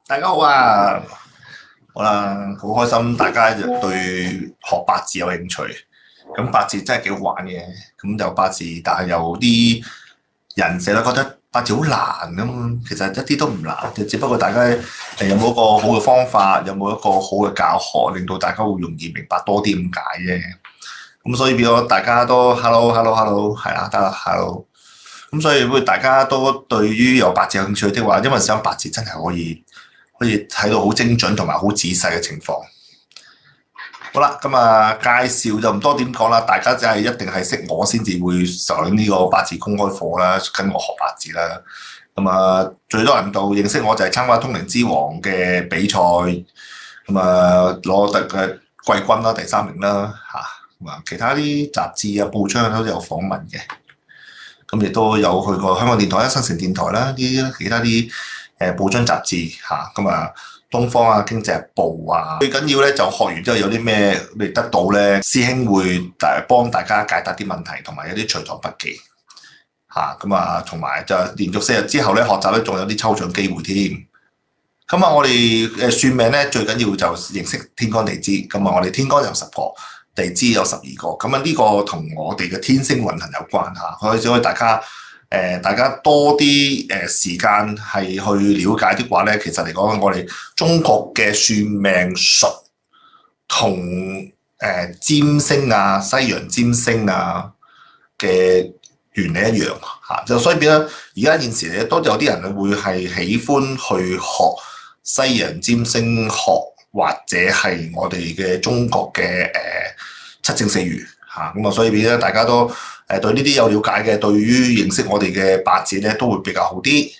大家好啊！好啦，好開心，大家對學八字有興趣。咁八字真係幾好玩嘅。咁有八字，但係有啲人成日覺得八字好難咁，其實一啲都唔難嘅，只不過大家有冇一個好嘅方法，有冇一個好嘅教學，令到大家會容易明白多啲咁解啫。咁所以變咗大家都 hello，係啊，得啦 hello。咁所以會大家都對於有八字有興趣的話，因為想八字真係可以睇到好精準同埋好仔細嘅情況。好啦，咁介紹就唔多點講啦，大家真係一定係識我先至會上呢個八字公開課啦，跟我學八字啦。最多人度認識我就係參加通靈之王嘅比賽，攞得嘅季軍啦，第3名啦嚇。其他啲雜誌啊、報章都有訪問嘅。咁亦都有去過香港電台啦、新城電台啦，啲其他啲報章雜誌嚇。東方啊、經濟日報啊，最緊要咧就學完之後有啲咩你得到咧，師兄會幫大家解答啲問題，同埋有啲隨堂筆記嚇。同埋就連續4日之後咧學習咧，仲有啲抽獎機會添。我哋算命咧最緊要就認識天干地支。我哋天干有10個。地支有12個，呢個同我哋嘅天星運行有關嚇，所以大家多啲時間係去了解的話咧，其實嚟講，我哋中國嘅算命術同占星啊、西洋占星啊嘅原理一樣嚇，就所以變咗而家現時咧都有啲人會係喜歡去學西洋占星學，或者係我哋嘅中國嘅七正四餘嚇，所以變咗大家都對呢啲有了解嘅，對於認識我哋嘅八字咧都會比較好啲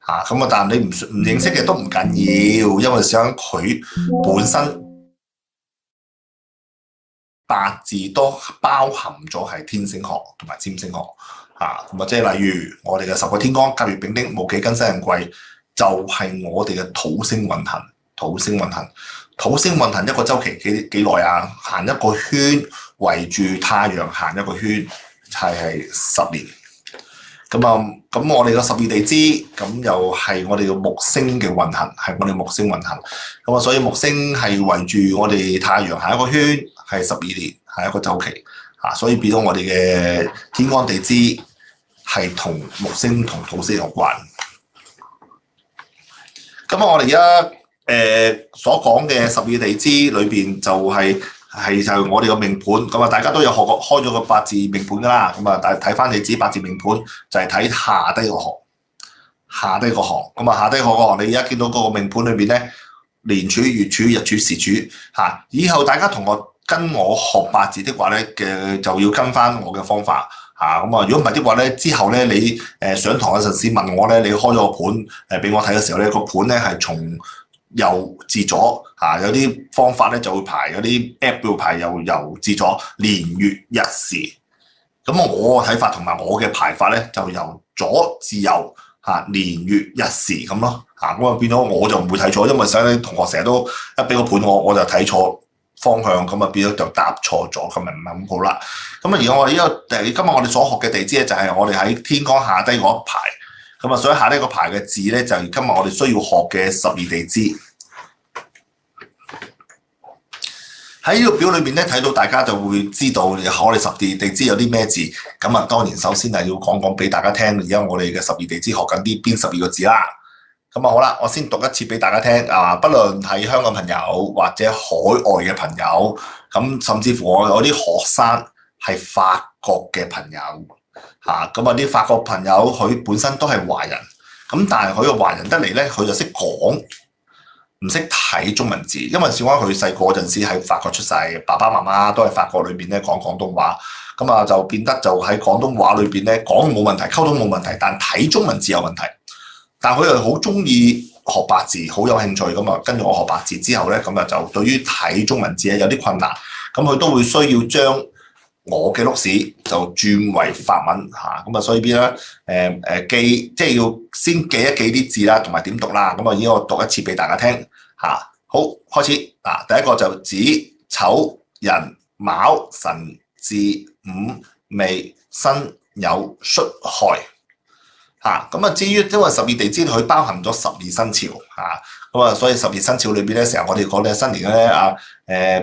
嚇。但係你唔認識嘅都唔緊要，因為想佢本身八字都包含咗係天星學同埋占星學嚇。即係例如我哋嘅10個天干甲乙丙丁戊己庚辛壬癸，就係我哋嘅土星運行。土星運行一個週期幾耐啊？行一個圈，圍住太陽行一個圈，係10年。咁我哋嘅12地支，咁又係我哋嘅木星嘅運行，係我哋木星運行。所以木星係圍住我哋太陽行一個圈，係12年，係一個週期。所以變咗我哋嘅天干地支係同木星同土星有關。我哋而家所講嘅12地支裏邊就係我哋個命盤。大家都有學過開咗個八字命盤噶啦。但係睇翻你自己八字命盤就係睇下低個行，下低個行。下低個行你而家見到嗰個命盤裏邊咧，年柱、月柱、日柱、時柱嚇。以後大家跟我學八字的話咧就要跟翻我嘅方法嚇。如果唔係的話咧，之後咧你上堂嗰陣時問我咧，你開咗個盤俾我睇嘅時候咧，個盤咧係從右至左嚇，有啲方法咧就會排，有啲 app 會排右至左，年月日時。我嘅睇法同埋我嘅排法咧就由左至右嚇，年月日時咁咯嚇。變咗我就唔會睇錯，因為想啲同學成日都一俾個盤我就睇錯方向，變咗就答錯咗，咁咪唔係咁好啦。而我哋今日我哋所學嘅地支咧就係我哋喺天干下低嗰一排。所以下低個排嘅字咧，就係今日我哋需要學嘅12地支。喺呢個表裏邊咧，睇到大家就會知道我哋12地支有啲咩字。當然首先係要講俾大家聽，而家我哋嘅12地支學緊啲邊12個字啦。好啦，我先讀一次俾大家聽。不論係香港朋友或者海外嘅朋友，甚至乎我有啲學生係法國嘅朋友。啲法國朋友佢本身都係華人，但係佢個華人得嚟咧，佢就識講，唔識睇中文字。因為小安佢細個嗰陣時喺法國出世，爸爸媽媽都喺法國裏邊咧講廣東話，就變得就喺廣東話裏邊咧講冇問題，溝通冇問題，但睇中文字有問題。但佢又好中意學八字，好有興趣。跟住我學八字之後咧，就對於睇中文字咧有啲困難，佢都會需要將我嘅碌屎就轉為法文嚇。所以變咗記，即係要先記一記啲字啦，同埋點讀啦。而家我讀一次俾大家聽嚇。好，開始第一個就子丑寅卯辰巳午未申酉戌亥。咁啊，至於因為十二地支佢包含咗12生肖咁啊，所以12生肖裏邊咧，成日我哋講咧新年咧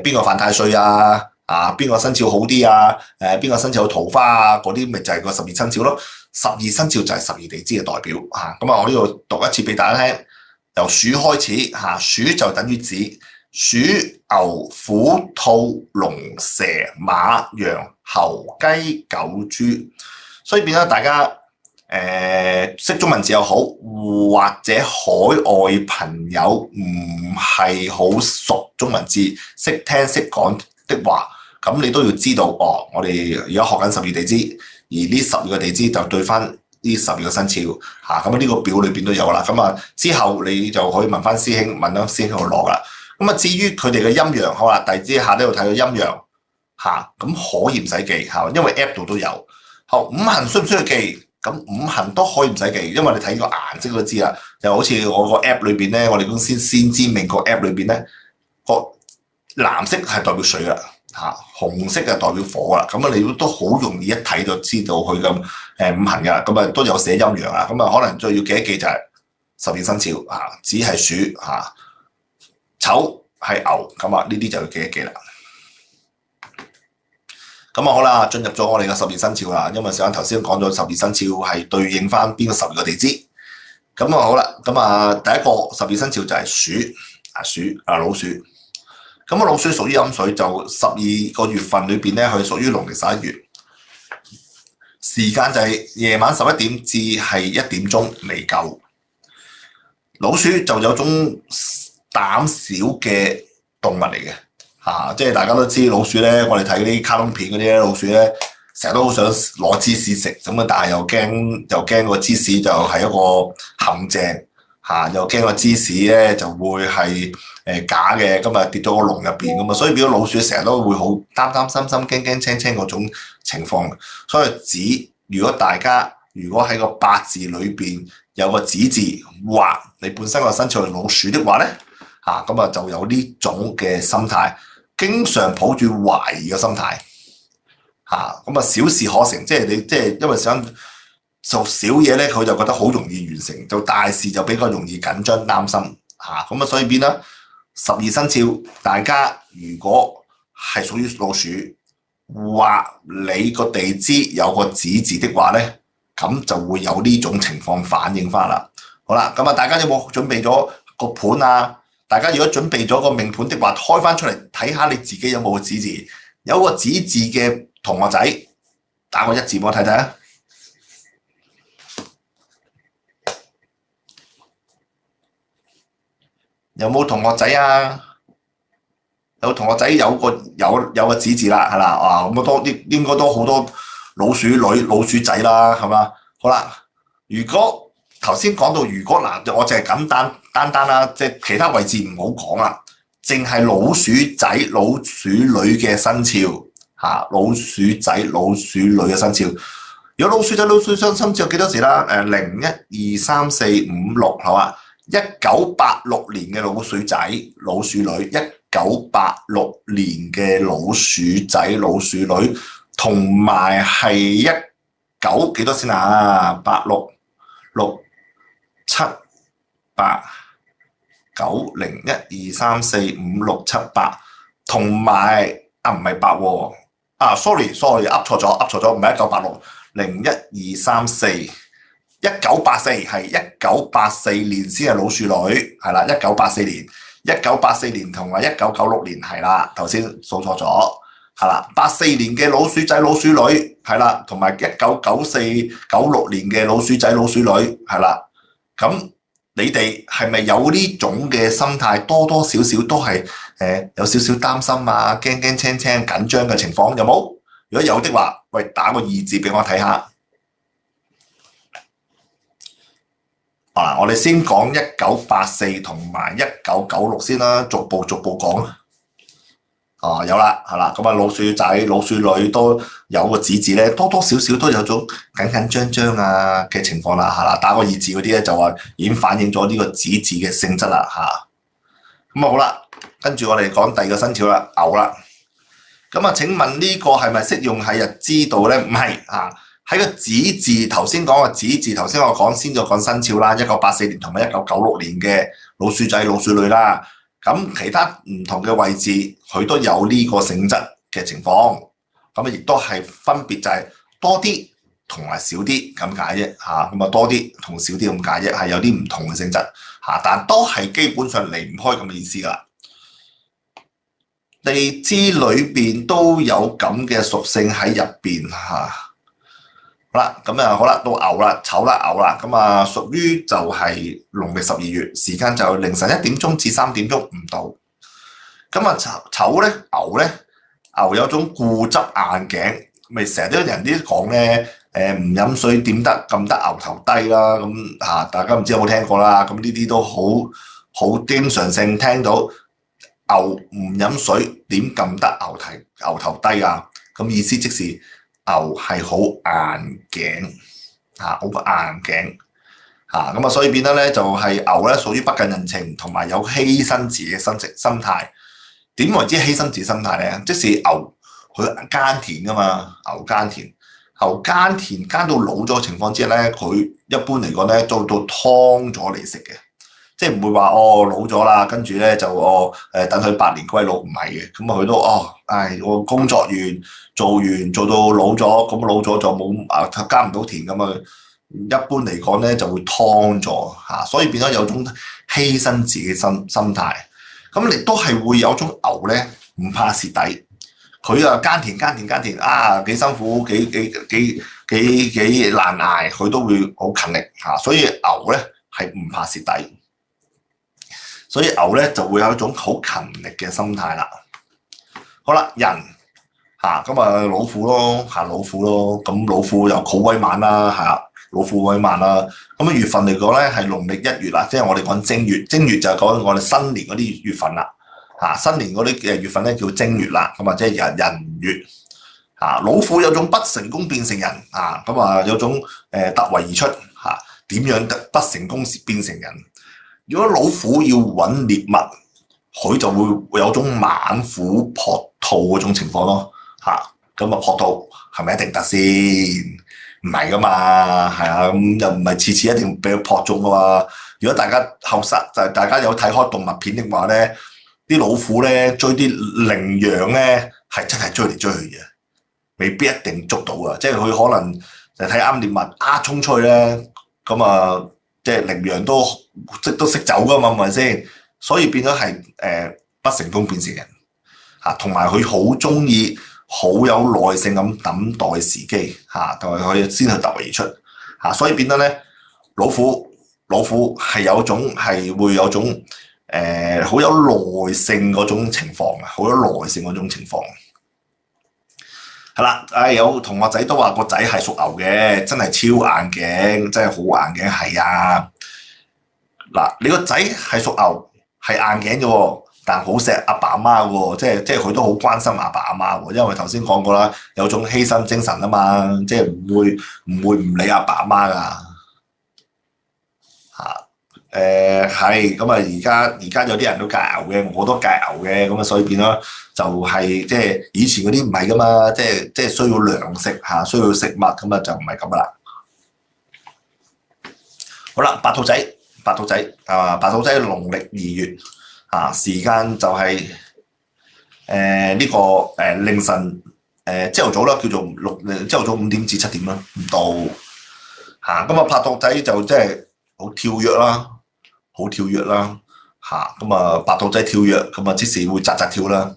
邊個犯太歲邊個生肖好啲邊個生肖有桃花嗰啲咪就係個12生肖咯。12生肖就係12地支嘅代表咁啊，我呢度讀一次俾大家聽，由鼠開始鼠就等於子，鼠、牛、虎、兔、龍、蛇、馬、羊、猴、雞、狗、豬，所以變咗大家識中文字又好，或者海外朋友唔係好熟中文字，識聽識講的話，咁你都要知道我哋而家學緊12地支，而呢12個地支就對翻呢12個生肖咁呢個表裏邊都有啦。咁啊之後你就可以問翻師兄，問咗師兄去攞啦。咁啊至於佢哋嘅陰陽，好啦，地支下呢度睇到陰陽咁可以唔使記因為 app 度都有。好，五行需唔需要記？咁五行都可以唔使記，因為你睇個顏色都知啦。就好似我個 app 裏邊咧，我哋公司先知明個 app 裏邊咧，個藍色係代表水啦，紅色係代表火啦。咁啊，你都好容易一睇就知道佢嘅五行噶。咁啊都有寫陰陽啊。咁啊可能再要記一記就係12生肖子係鼠丑係牛。咁啊呢啲就要記一記啦。咁啊好啦，進入咗我哋嘅12生肖啦。因為上頭先講咗12生肖係對應翻邊個12個地支。咁啊好啦，咁啊第一個12生肖就係鼠老鼠。咁啊老鼠屬於陰水，就12個月份裏邊咧，佢屬於農曆11月。時間就係夜晚11點至係1點鐘未夠。老鼠就有種膽小嘅動物嚟嘅。即係大家都知老鼠咧，我哋睇嗰啲卡通片嗰啲咧，老鼠咧成日都好想攞芝士食咁啊，但係又驚個芝士就係一個陷阱又驚個芝士咧就會係假嘅，咁啊跌咗個籠入邊咁啊，所以變咗老鼠成日都會好擔心驚青嗰種情況。所以子，如果大家喺個八字裏邊有個子字，或你本身個生肖係老鼠的話咧咁啊就有呢種嘅心態。經常抱住懷疑嘅心態，咁啊小事可成，即係因為想做小嘢咧，佢就覺得好容易完成；做大事就比較容易緊張擔心，咁啊所以變啦12生肖，大家如果係屬於老鼠，或你個地支有個子字的話咧，咁就會有呢種情況反映翻啦。好啦，咁啊大家有冇準備咗個盤啊？大家如果準備咗個命盤的話，開翻出嚟睇下你自己有冇個子字，有個子字嘅同學仔打個1字俾我睇睇啊！有冇同學仔啊？有同學仔有個子字啦，係啦，咁多啲應該都好多老鼠女、老鼠仔啦，係嘛？好啦，如果頭先講到如果我淨係咁單啦，即係其他位置唔好講啦，淨係老鼠仔、老鼠女嘅生肖老鼠仔、老鼠女嘅生肖。如果老鼠仔、老鼠生肖幾多時啦？0、1、2、3、4、5、6，係嘛？1986年嘅老鼠仔、老鼠女，1986年嘅老鼠仔、老鼠女，同埋係19幾多先86、6、7、8、9、0、1、2、3、4、5、6、7、8，同埋唔係8喎，sorry，噏錯咗，唔係1986，0、1、2、3、4。1984係1984年先係老鼠女，係啦，1984年同埋1996年係啦，頭先數錯咗，係啦，84年嘅老鼠仔老鼠女係啦，同埋1996年嘅老鼠仔老鼠女係啦，咁你哋係咪有呢種嘅心態？多多少少都係有少少擔心驚青緊張嘅情況有冇？如果有的話，喂，打個2字俾我睇下。我哋先講1984同埋1996先啦，逐步講。有啦，係啦，咁啊老鼠仔、老鼠女都有個子字咧，多多少少都有種緊張嘅情況啦，係啦，打個2字嗰啲咧就話已經反映咗呢個子字嘅性質啦，咁好啦，跟住我哋講第二個生肖啦，牛啦。咁請問呢個係咪適用喺日支度咧？唔係喺個子字頭先講個子字，頭先我講先就講生肖啦，1984年同埋1996年嘅老鼠仔、老鼠女啦。咁其他唔同嘅位置，佢都有呢個性質嘅情況。咁亦都係分別就係多啲同埋少啲咁解啫嚇。咁啊多啲同少啲咁解啫，係有啲唔同嘅性質嚇，但都係基本上離唔開咁嘅意思㗎啦。地支裏邊都有咁嘅屬性喺入邊嚇。好啦，咁啊好啦，到牛啦，丑啦牛啦，咁啊屬於就係農曆12月，時間就凌晨1點鐘至3點鐘唔到。咁啊丑咧，牛有種固執硬頸，咪成日都有人啲講咧，唔飲水點得撳得牛頭低啦，咁嚇大家唔知有冇聽過啦？咁呢啲都好經常性聽到，牛唔飲水點撳得牛頭低啊？咁意思即是牛係好硬頸嚇，好硬頸嚇，咁啊所以變得咧就係牛咧屬於不近人情同埋有犧牲自己嘅心態。點為之犧牲自己心態咧？即是牛佢耕田噶嘛，牛耕田耕到老咗嘅情況之下咧，佢一般嚟講咧做到劏咗嚟食嘅。即係唔會話老咗啦，跟住咧就等佢百年歸老，唔係嘅。咁啊佢都我工作完做到老咗，咁老咗就冇耕唔到田咁啊。一般嚟講咧就會劏咗嚇，所以變咗有種犧牲自己心態。咁亦都係會有種牛咧唔怕蝕底，佢啊耕田啊幾辛苦幾難捱，佢都會好勤力嚇。所以牛咧係唔怕蝕底。所以牛咧就會有一種好勤力嘅心態啦。好啦，人嚇咁啊老虎咯，咁老虎又好威猛啦嚇，老虎威猛啦。咁啊月份嚟講咧係農曆1月啦，即係我哋講正月，正月就係講我哋新年嗰啲月份啦嚇，新年嗰啲月份咧叫正月啦，咁啊即係人月嚇。老虎有種不成功變成人嚇，咁啊有種突圍而出嚇，點樣不成功變成人？如果老虎要揾獵物，佢就會有種猛虎撲兔嗰種情況咯嚇。咁啊撲兔係咪一定得先？唔係噶嘛，係啊，咁又唔係次次一定俾佢撲中噶嘛。如果大家後生就係大家有睇開動物片的話咧，啲老虎咧追啲羚羊咧係真係追嚟追去嘅，未必一定捉到啊。即係佢可能就睇啱獵物衝出去咧，咁啊即係羚羊都識走噶嘛，係咪先？所以變咗係不成功變成人嚇，同埋佢好中意好有耐性咁等待時機嚇，同埋佢先去突圍而出嚇，所以變得咧老虎係有種係會有種好有耐性嗰種情況啊，好有耐性嗰種情況係啦。有同學仔都話個仔係屬牛嘅，真係超硬頸，真係好硬頸，係啊。嗱，你個仔係屬牛，係硬頸嘅喎，但好錫阿爸阿媽喎，即係佢都好關心阿爸阿媽喎，因為頭先講過啦，有種犧牲精神啊嘛，即係唔會唔理阿爸阿媽噶嚇。係咁啊！而家有啲人都戒牛嘅，我都戒牛嘅，咁啊所以變咗就係即係以前嗰啲唔係噶嘛，即係需要糧食嚇，需要食物咁啊就唔係咁噶啦。好啦，白兔仔農曆2月啊，時間就係呢個凌晨朝頭早啦，叫做朝頭早5點至7點啦，唔到嚇。咁啊白兔仔就即係好跳躍啦嚇。咁啊白兔仔跳躍，咁啊即時會扎跳啦，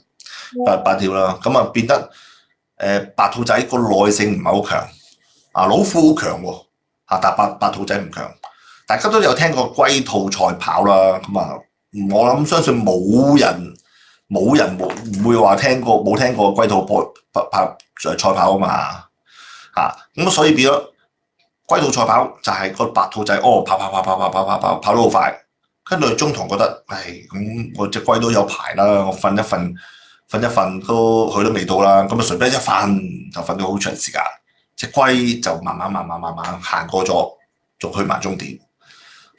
白跳啦。咁啊變得白兔仔個耐性唔係好強啊，老虎好強喎嚇，但白兔仔唔強。大家都有聽過龜兔賽跑啦，咁啊，我諗相信冇人唔會話冇聽過龜兔賽跑啊嘛嚇，咁所以變咗龜兔賽跑就係個白兔仔跑得好快，跟住中途覺得咁我隻龜都有排啦，我瞓一瞓都佢都未到啦，咁啊隨便一瞓就瞓咗好長時間，隻龜就慢慢行過咗，仲去埋終點。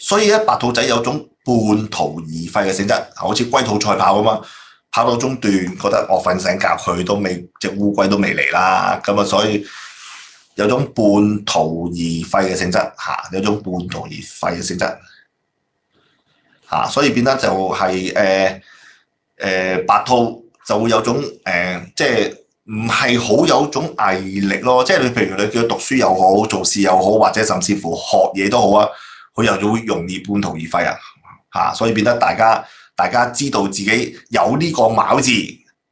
所以咧，白兔仔有種半途而廢嘅性質，好似龜兔賽跑咁啊，跑到中段覺得我瞓醒覺，佢都未隻烏龜都未嚟啦，咁啊，所以有種半途而廢嘅性質嚇，有種半途而廢嘅性質嚇，所以變得就係白兔就會有種即係唔係好有種毅力咯，即係你譬如你叫佢讀書又好，做事又好，或者甚至乎學嘢都好啊，佢又會容易半途而廢啊嚇，所以變得大家知道自己有呢個卯字，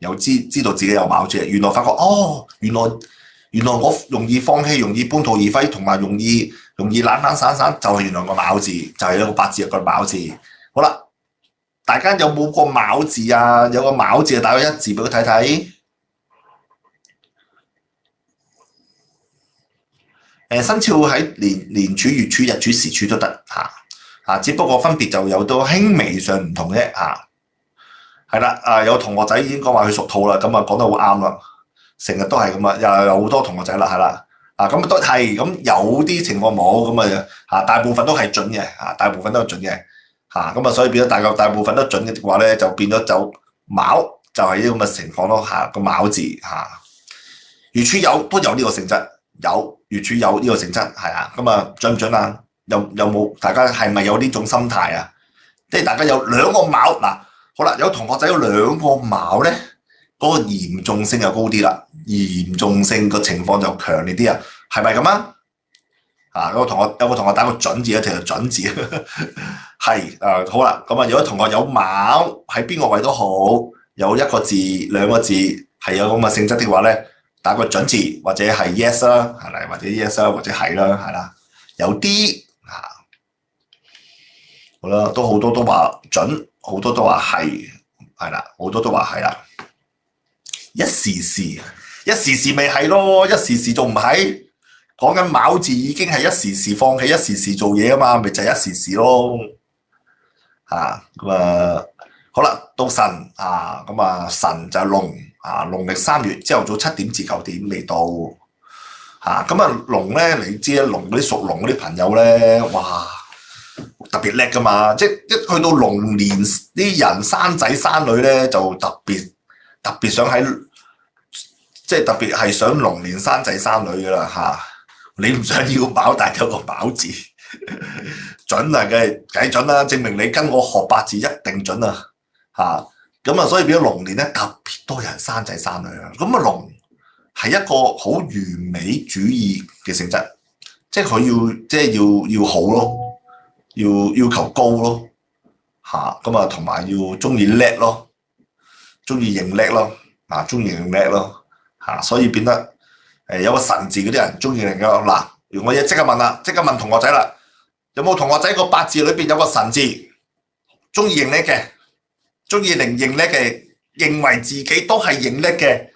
又知道自己有卯字，原來發覺原來我容易放棄，容易半途而廢，同埋容易懶懶散散，就係原來個卯字，就係一個八字入個卯字。好啦，大家有冇個卯字啊？有個卯字啊，打個一字俾佢睇睇。生肖喺年柱、月柱、日柱、時柱都得嚇，只不過分別就有到輕微上唔同啫嚇。係啦，有同學仔已經講話佢屬兔啦，咁啊講得好啱啦。成日都係咁啊，又有好多同學仔啦，係啦，咁都係咁有啲情況冇咁啊，大部分都係準嘅，大部分都係準嘅，咁啊，所以變咗大部分都準嘅話咧，就變咗就卯就係呢咁嘅情況咯，個卯字月柱都有呢個性質，月柱有呢個性質係啊，咁啊準唔準啊？有冇大家係咪有呢種心態啊？即係大家有兩個卯嗱，好啦，有同學仔有兩個卯咧。嗰個嚴重性就高啲啦，嚴重性個情況就強烈啲啊，係咪咁啊？有個同學打個準字，一條準字，係好啦，咁啊，如果同學有卯喺邊個位都好，有一個字、兩個字係有咁嘅性質的話咧，打個準字或者係 yes 啦，係啦，或者 yes 啦，或者係啦，係啦，有啲好啦，都好多都話準，好多都話係啦，好多都話係啦。一時時咪係咯，一時時仲唔係？講緊卯字已經係一時時放棄，一時時做嘢啊嘛，咪就係一時時咯。咁啊，好啦，到辰咁啊，辰就係龍農曆3月朝頭早7點至9點未到。咁啊，龍咧，你知啊，龍嗰啲屬龍嗰啲朋友咧，哇，特別叻噶嘛，即係一去到龍年啲人生仔生女咧，就特別想即係特別係想龍年生仔生女噶啦你唔想要卯，但係有個卯字準啊，梗係準啦，證明你跟我學八字一定準啊咁啊，所以變咗龍年咧特別多人生仔生女啊。咁啊，龍係一個好完美主義嘅性質，即係佢要好咯，要求高咯咁啊，同埋要中意叻咯，中意認叻咯中意認叻咯所以變得有個辰字嗰啲人中意認叻嗱。我即刻問同學仔啦，有冇同學仔個八字裏邊有個辰字，中意認叻嘅，中意認叻嘅，認為自己都係認叻嘅，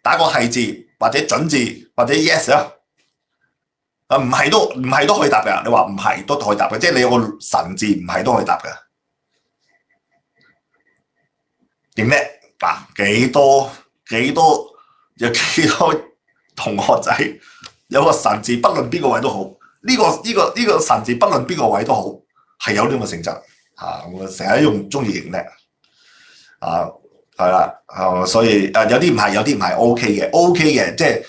打個係字或者準字或者 yes 啊？唔係都可以答嘅，你話唔係都可以答嘅，即係你有個辰字唔係都可以答嘅。認叻幾多有幾多同學仔有個辰字，不論邊個位都好，呢個辰字不論邊個位都好，係有呢個性質我成日中意認叻係啦所以有啲唔係 OK 嘅，即係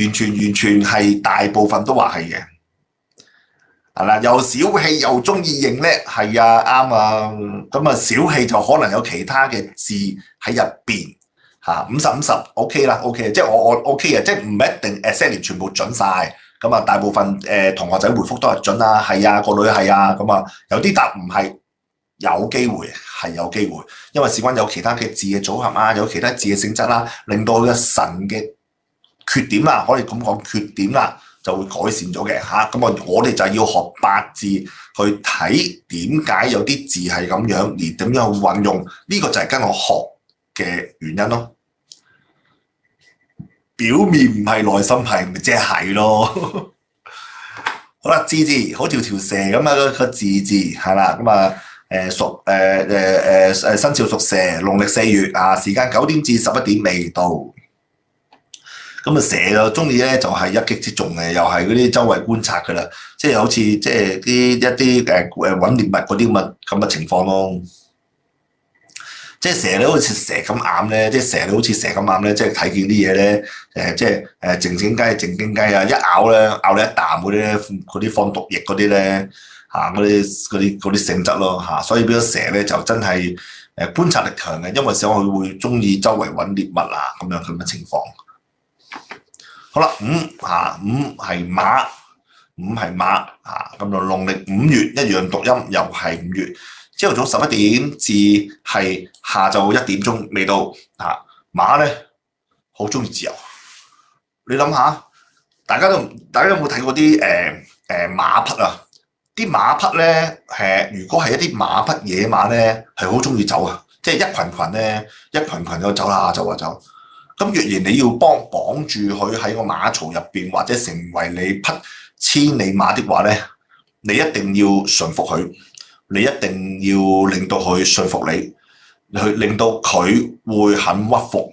完全係大部分都話係嘅。係啦，又小氣又中意認叻，係啊，啱啊。咁啊，小氣就可能有其他嘅字喺入邊50-50 OK 啦 ，OK， 即係我 OK 嘅，即係唔一定 exactly 全部準晒。咁啊，大部分同學仔回覆都係準啊，係啊，個女係啊，咁啊，有啲答唔係，有機會係有機會，因為事關有其他嘅字嘅組合啊，有其他字嘅性質啦，令到佢嘅辰嘅缺點啦，可以咁講缺點啦，就會改善咗嘅咁啊，我哋就要學八字去睇點解有啲字係咁樣，而點樣去運用呢個就係跟我學嘅原因咯。表面唔係，內心係，咪即係咯。好啦，字好條蛇咁啊，個字係啦，咁啊生肖屬蛇，農曆4月時間9點至11點未到。咁啊，蛇就中意咧，就係一擊即中嘅，又係嗰啲周圍觀察噶啦，即係好似即係一啲揾獵物嗰啲咁嘅情況咯。即係蛇咧好似蛇咁眼咧，即係蛇咧好似蛇咁眼咧，即係睇見啲嘢咧，即係靜靜雞靜靜雞啊，一咬咧咬你一啖嗰啲咧，嗰啲放毒液嗰啲咧嚇，嗰啲性質咯嚇，所以變咗蛇咧就真係觀察力強嘅，因為蛇佢會中意周圍揾獵物啊咁嘅情況。好啦，五係馬，五係馬嚇，咁就農曆5月一樣讀音，又係5月。朝頭早11點至係下晝1點鐘未到嚇，馬咧好中意自由。你諗下，大家有冇睇過啲馬匹啊？啲馬匹咧如果係一啲馬匹野馬咧，係好中意走啊！即係一群咧，一群咁走下走下走。咁若然你要綁住佢喺個馬槽入邊，或者成為你匹千里馬的話咧，你一定要馴服佢。你一定要令到佢說服你，去令到佢會肯屈服，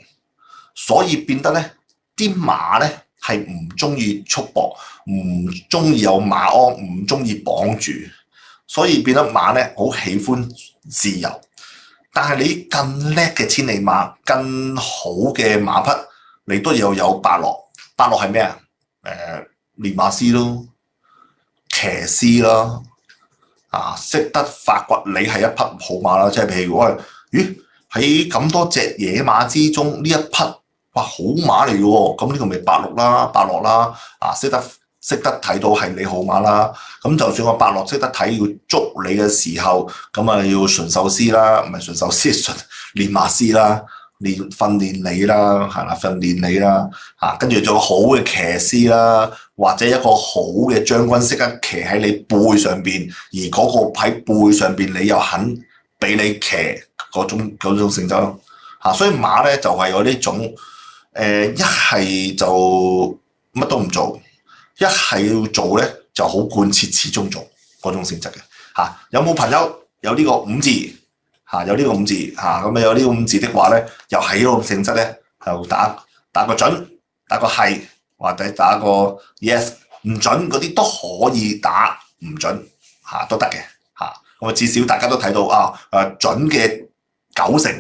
所以變得咧啲馬咧係唔中意束縛，唔中意有馬鞍，唔中意綁住，所以變得馬咧好喜歡自由。但係你更叻嘅千里馬，更好嘅馬匹，你都要有伯樂。伯樂係咩啊？練馬師咯，騎師咯。識得發掘你係一匹好馬啦，即係譬如話，咦喺咁多隻野馬之中，呢一匹哇好馬嚟嘅喎，咁呢個咪伯樂啦，識得睇到係你好馬啦。咁就算個伯樂識得睇要捉你嘅時候，咁啊要馴獸師啦，唔係馴獸師，練馬師啦。訓練你啦，係啦，訓練你啦，跟住做個好嘅騎師啦，或者一個好嘅將軍，識得騎喺你背上邊，而嗰個喺背上邊，你又肯俾你騎嗰種性質咯，所以馬咧就係有呢種一係就乜都唔做，一係要做咧就好貫徹始終做嗰種性質嘅。有冇朋友有呢個5字？有呢個5字咁有呢個5字的話咧，又係呢個性質咧，就打個準，打個係，或者打個 yes， 唔準嗰啲都可以打唔準都得嘅咁至少大家都睇到準嘅9成，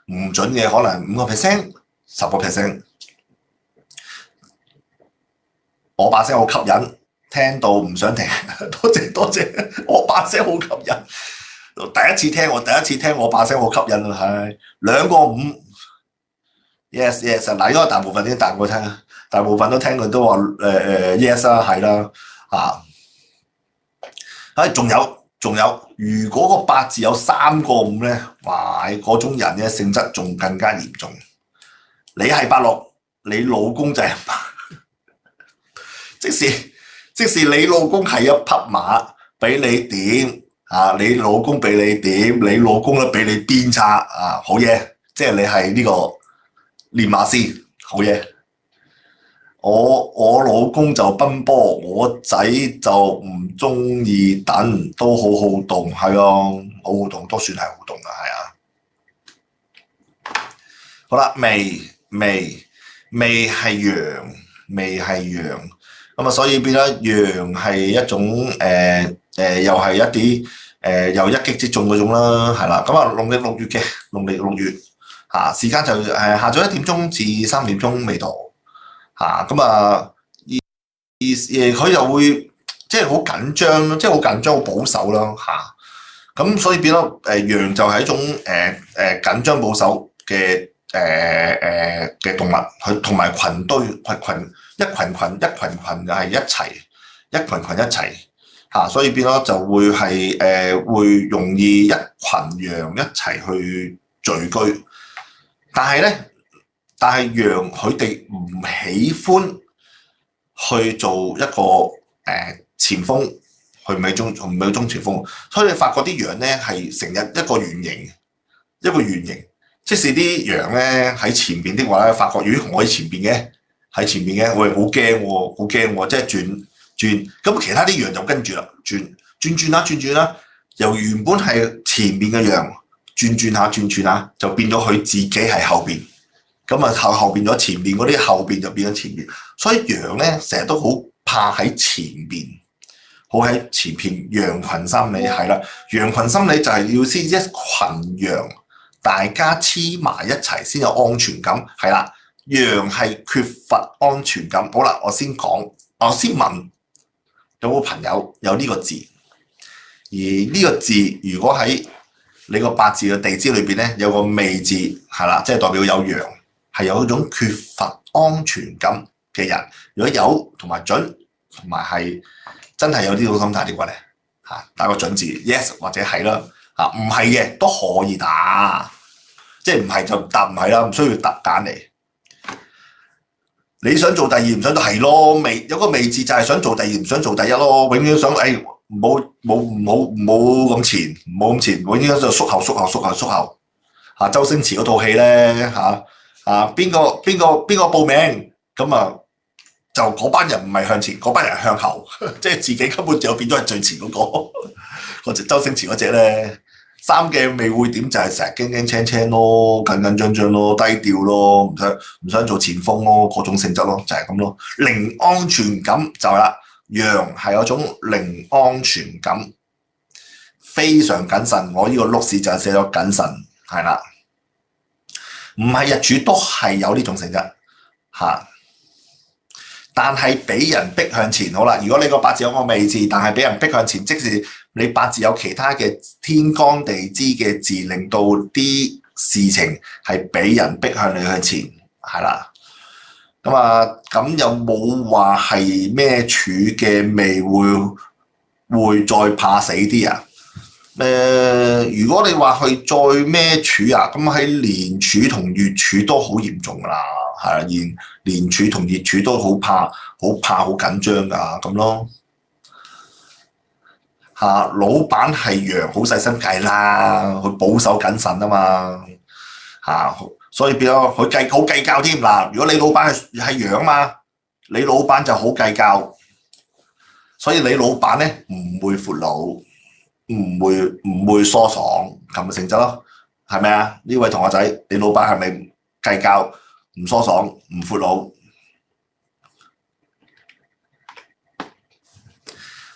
唔準嘅可能5%、10%。我把聲好吸引，聽到唔想停，多謝，我把聲好吸引。第一次聽我把聲好吸引啊，係2個5 yes 嗱，因為大部分啲答我聽，大部分都聽佢都話yes 啦，係啦仲有，如果個八字有3個5咧，哇！嗰種人嘅性質仲更加嚴重。你係伯樂，你老公就係馬，即使你老公係一匹馬，俾你點？你老公俾你點，你老公都俾你鞭策好嘢，即係你係呢個練馬師，好嘢。我老公就奔波，我仔就唔中意等，都好好動，係好好動，都算係好動噶，係好啦，未係羊，咁所以變咗羊係一種又係一啲又一擊即中嗰種啦，係啦。咁農曆6月時間就下晝1點鐘至3點鐘未到佢又會即係好緊張，即係好緊張好保守啦咁所以變咗羊就係一種緊張保守嘅嘅動物，佢同埋群堆一群就係一齊，所以變咗就會係會容易一群羊一齊去聚居，但係羊佢哋唔喜歡去做一個前鋒，佢唔係中前鋒，所以你發覺啲羊咧係成日一個圓形，即使啲羊咧喺前邊的話咧，發覺咦我喺前邊嘅，我係好驚，即係轉，咁其他啲羊就跟住啦，轉啦，由原本係前面嘅羊轉下，就變咗佢自己係後邊，咁後邊咗前面嗰啲後邊就變咗前面，所以羊咧成日都好怕喺前邊，羊群心理係啦，羊群心理就係要先一群羊大家黐埋一齊先有安全感，係啦。羊係缺乏安全感。好啦，我先問有冇朋友有呢個字？而呢個字如果喺你個八字嘅地支裏邊咧，有個未字，係啦，即係代表有羊，係有一種缺乏安全感嘅人。如果有同埋準，同埋係真係有呢種心態嘅話咧，打個準字 yes 或者係啦，唔係嘅都可以打，即係唔係就答唔係啦，唔需要答揀嚟。你想做第二唔想做係咯，未有個未字就係想做第二唔想做第一咯，永遠想唔好咁前，唔好咁前，永遠就縮後。周星馳嗰套戲咧邊個報名咁啊？就嗰班人唔係向前，嗰班人向後，即係自己根本就變咗係最前嗰個。嗰隻周星馳嗰隻咧，三鏡未會點就係成日驚青咯，緊張咯，低調咯，唔想做前鋒咯，嗰種性質咯，就係咁咯。零安全感就係啦，羊係有種零安全感，非常謹慎。我呢個碌士就係寫咗謹慎，係啦，唔係日主都係有呢種性質但係俾人逼向前。好啦，如果你個八字有個未字，但係俾人逼向前，即使你八字有其他嘅天干地支嘅字，令到啲事情係俾人逼向你向前，係啦。咁有冇話係咩柱嘅未會再怕死啲啊？如果你話去再咩柱啊，咁喺年柱同月柱都好嚴重噶啦，係啊，年柱同月柱都好怕好緊張噶咁咯。老闆係羊，好細心計啦，佢保守謹慎啊嘛，所以變咗佢好計較添嗱。如果你老闆係羊嘛，你老闆就好計較，所以你老闆咧唔會闊佬，唔會疏爽咁嘅性質咯，係咪啊？呢位同學仔，你老闆係咪計較唔疏爽唔闊佬？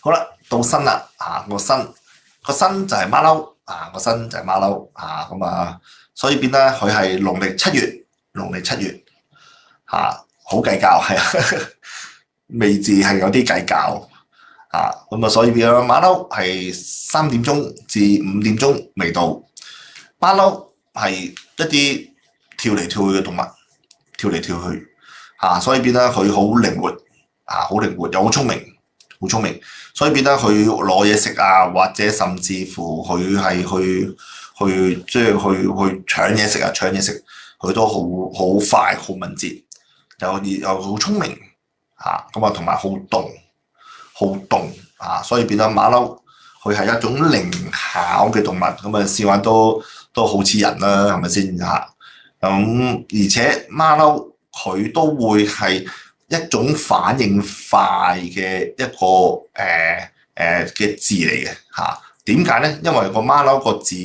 好啦，到申啦個申就係馬騮個申就係馬騮所以變咧佢係農曆七月好計較係啊，未字係有啲計較所以變咗馬騮係3點鐘至5點鐘未到。馬騮係一啲跳嚟跳去嘅動物，跳嚟跳去所以變咧佢好靈活又好聰明，所以變得佢攞嘢食或者甚至乎佢係去搶嘢食，佢都好快好敏捷，又好聰明同埋好動所以變咗馬騮佢係一種靈巧嘅動物，試玩都好似人啦，係咪先而且馬騮佢都會係一種反應快嘅一個嘅字嚟嘅點解咧？因為個馬騮個字，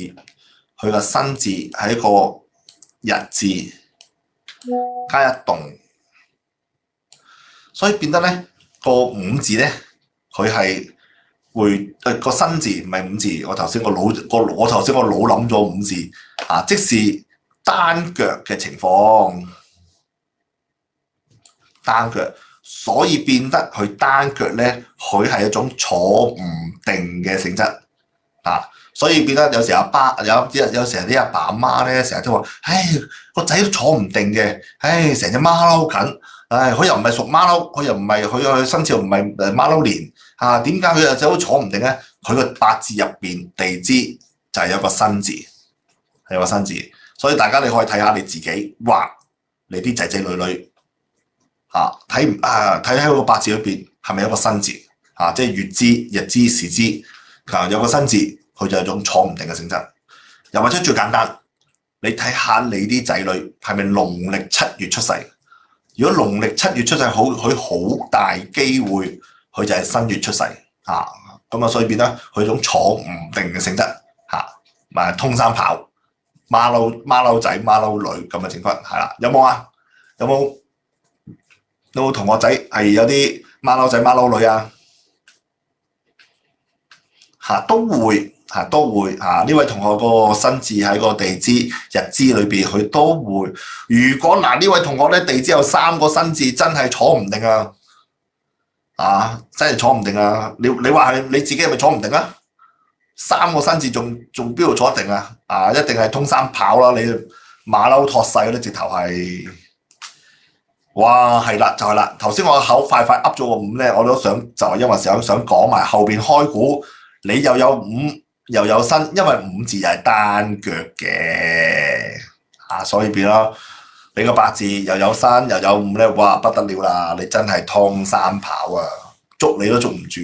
佢個申字係一個日字加一動，所以變得咧個五字咧，佢係會個申字唔係五字。我頭先個腦諗咗五字即是單腳嘅情況。單腳，所以變得佢單腳咧，佢係一種坐唔定嘅性質所以變得有時有時啲阿爸阿媽咧，成日都話：個仔都坐唔定嘅，成隻馬騮緊，佢又唔係屬馬騮，佢又唔係佢生肖唔係馬騮年點解佢又走坐唔定咧？佢個八字入邊地支就係有個申字，所以大家你可以睇下你自己畫你啲仔仔女女。睇佢個八字裏邊係咪有個申字即係月支、日支、時支有個申字，佢就有種坐唔定嘅性質。又或者最簡單，你睇下你啲仔女係咪農曆7月出世？如果農曆7月出世，佢好大機會佢就係申月出世所以變得佢種坐唔定嘅性質通山跑馬騮仔、馬騮女咁嘅情況係啦。有冇啊？有冇同學仔係有啲馬騮仔馬騮女都會都會呢位同學個生字喺個地支日支裏邊，佢都會。如果呢位同學咧地支有3個生字，真係坐唔定真係坐唔定啊！你話係你自己係咪坐唔定啊？3個生字仲邊度坐得定啊？一定係通山跑啦！你馬騮托勢嗰啲直頭係，哇係啦就係啦。頭先我口快噏咗個5咧，我都想就係因為想講埋後邊開估，你又有5又有申，因為5字又係單腳嘅所以變咯。你個8字又有申又有5咧，哇不得了啦！你真係通山跑捉你都捉唔住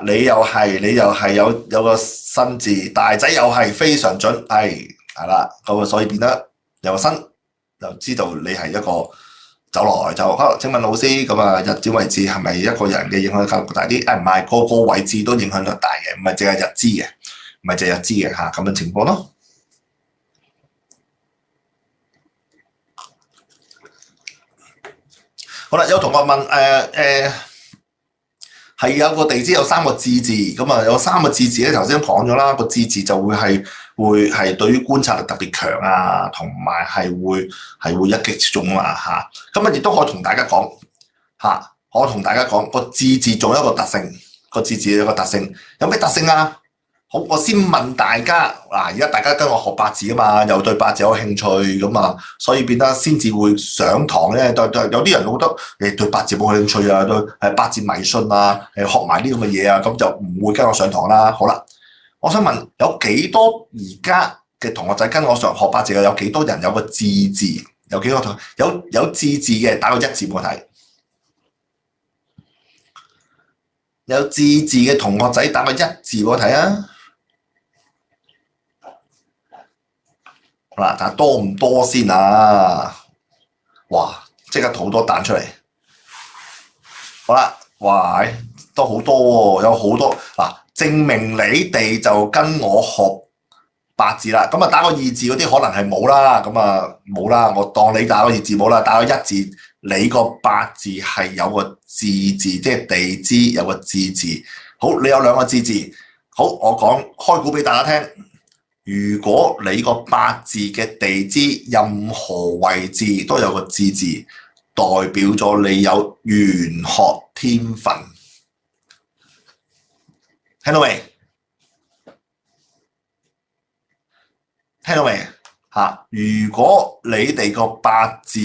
你又係有個申字，大仔又係非常準，係啦，咁所以變得有個申，就知道你係一個走來就請問老師咁日子位置係咪一個人嘅影響較大啲？唔係，個位置都影響力大嘅，唔係淨係日支嘅，唔係淨係日支嘅咁嘅情況咯。好啦，有同學問係有個地支有3個智字，咁有3個智字咧，頭先講咗啦，個智字就會係對於觀察力特別強同埋係會一擊即中咁亦都可以同大家講我同大家講個智字仲有一個特性，個智字有個特性，有咩特性啊？好，我先問大家而家大家跟我學八字又對八字有興趣所以變得先至會上堂咧。有啲人覺得你對八字冇興趣對八字迷信學埋啲咁嘅嘢咁就唔會跟我上堂啦。好啦，我想問有幾多而家嘅同學仔跟我上學八字有幾多人有個智字？有幾個同學有智字嘅打個1字俾我睇。有智字嘅同學仔打個1字俾我睇啊！嗱，但係多唔多先哇！即刻好多彈出嚟。好啦，哇，都好多有好多證明你哋就跟我學八字啦。咁打個2字嗰啲可能係冇啦，冇啦。我當你打個2字冇啦，打個1字，你個八字係有個智字，即係地支有個智字。好，你有2個智字。好，我講開估俾大家聽。如果你個八字嘅地支任何位置都有個智字，代表咗你有玄學天分。聽到未？聽到未？如果你哋個八字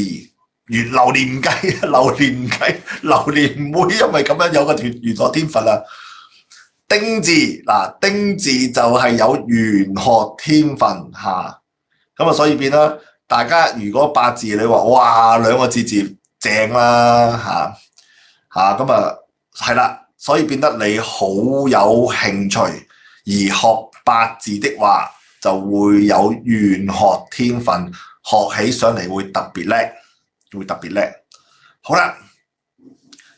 流年唔計，流年唔會因為咁樣有個玄學天分啦。丁字丁字就係有玄學天分所以變啦。大家如果八字你話哇2個字正啦係啦，所以變得你好有興趣，而學八字的話就會有玄學天分，學起上嚟會特別叻，好啦。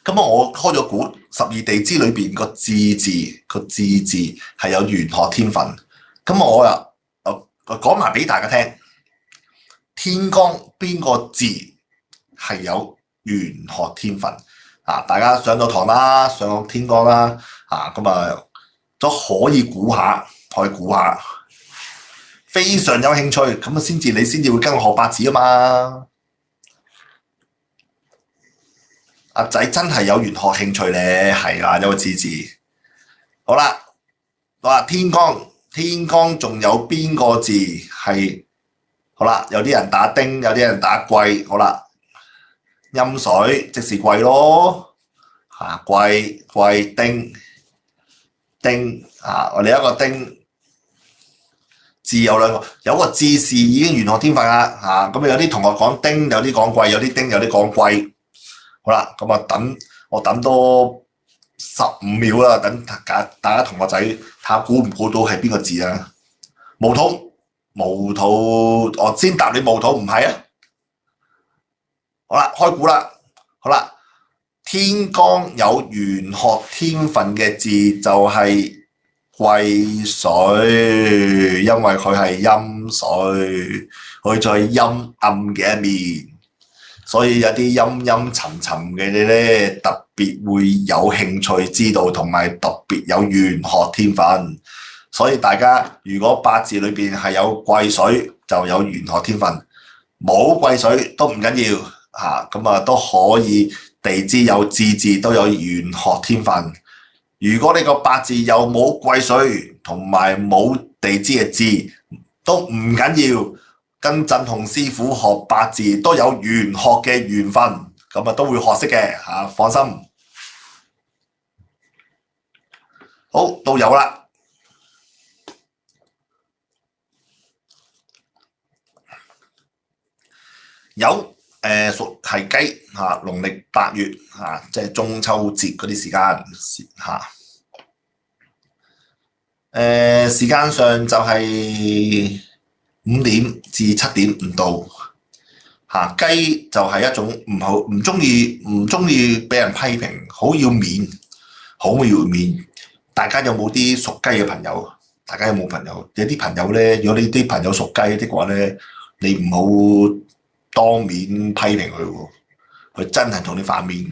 咁我開咗估12地支裏邊個智字係有玄學天分。咁我又講埋俾大家聽，天干邊個字係有玄學天分大家上咗堂啦，上咗天干啦都可以估下，非常有興趣咁你先至會跟我學八字嘛。阿仔真係有玄學興趣咧，係啦，有個智字。好啦，天干仲有邊個字係？好啦，有啲人打丁，有啲人打癸。好啦，陰水即是癸咯，癸丁我哋一個丁字有2個，有個智字已經玄學天分啦咁有啲同學講丁，有啲講癸，有啲丁，有啲講癸。好啦，我等多15秒啦，等大家同學仔睇下估唔估到係邊個字啊？戊土，我先答你戊土唔係啊。好啦，開估啦。好啦，天干有玄學天分嘅字就係癸水，因為佢係陰水，佢最陰暗嘅一面。所以有啲陰陰沉沉嘅你咧，特別會有興趣知道，同埋特別有玄學天分。所以大家如果八字裏邊係有癸水，就有玄學天分；冇癸水都唔緊要嚇，咁都可以地支有字字都有玄學天分。如果你個八字又冇癸水同埋冇地支嘅字，都唔緊要。跟振鴻師傅學八字都有玄學嘅緣分，咁都會學識嘅嚇，放心。好，到有啦。有屬係雞嚇，農曆8月嚇，即係中秋節嗰啲時間嚇。時間上就係5點至7點唔到嚇。雞就係一種唔中意俾人批評，好要面，好要面。大家有冇啲屬雞嘅朋友？大家有冇朋友？有啲朋友咧，如果你啲朋友屬雞的話咧，你唔好當面批評佢喎，佢真係同你反面，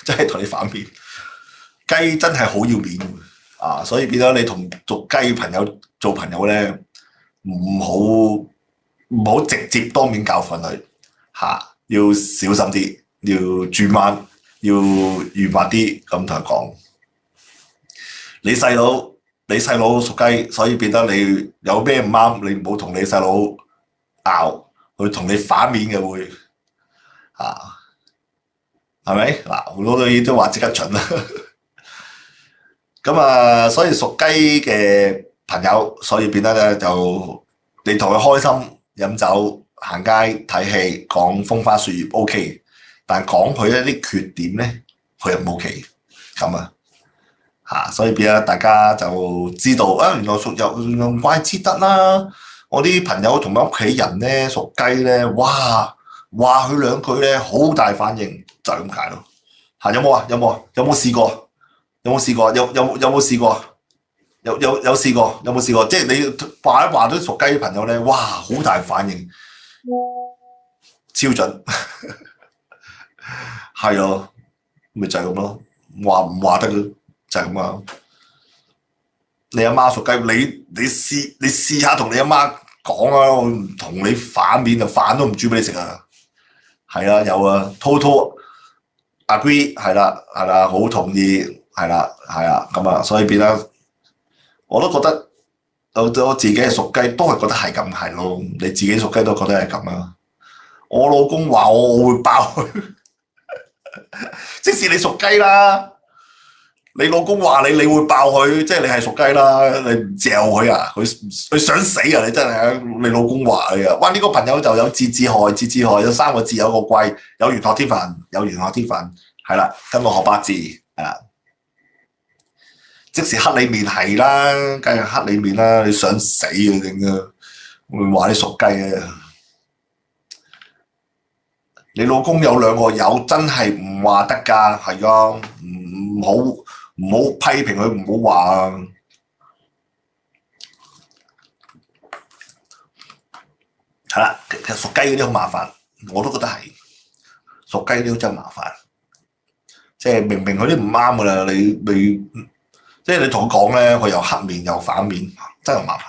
真係同你反面。雞真係好要面啊，所以變咗你同屬雞朋友做朋友咧，唔好直接當面教訓佢嚇，要小心啲，要轉彎，要圓滑啲咁同佢講。你細佬屬雞，所以變得你有咩唔啱，你唔好同你細佬拗。佢同你反面嘅會嚇，係咪嗱？好多都話即刻準啦。咁所以屬雞嘅朋友，所以變得咧就你同佢開心飲酒、行街睇戲、講風花雪月 OK， 但講佢一啲缺點咧，佢又唔 OK 咁嚇，所以變咗大家就知道原來屬有怪之得啦。我啲朋友同埋屋企人咧屬雞咧，哇話佢兩句咧好大反應，就係咁解咯嚇。有冇啊？有冇試過？有冇試過？有冇試過？有試過？有冇試過？即係你話都屬雞啲朋友咧，哇好大反應，超準，係咯，咪就係咁咯。話唔話得嘅就係咁啊！你阿媽屬雞，你試下同你阿媽講啊，我唔同你反面就飯都唔煮俾你食啊！係啊，有啊 ，total agree 係啦，好同意係啦，咁所以變啦，我都覺得我自己係屬雞，都係覺得係咁係咯。你自己屬雞都覺得係咁啊！我老公話我會爆佢，即使你屬雞啦。你老公話你會爆佢，即係你係屬雞啦，你唔嚼佢啊？佢想死啊！你真係你老公話你啊！哇！呢個朋友就有字害，有3個字，有個貴，有玄學天分，係啦，跟我學八字係啦。即使黑你面係啦，梗係黑你面啦，你想死啊定啊？會話你屬雞啊！你老公有2個友，真係唔話得㗎，係啊，唔好批評佢，唔好話啊！係啦，其實屬雞嗰啲好麻煩，我都覺得係屬雞嗰啲真係麻煩。即係明佢啲唔啱㗎啦，即係你同佢講咧，佢又黑面又反面，真係麻煩。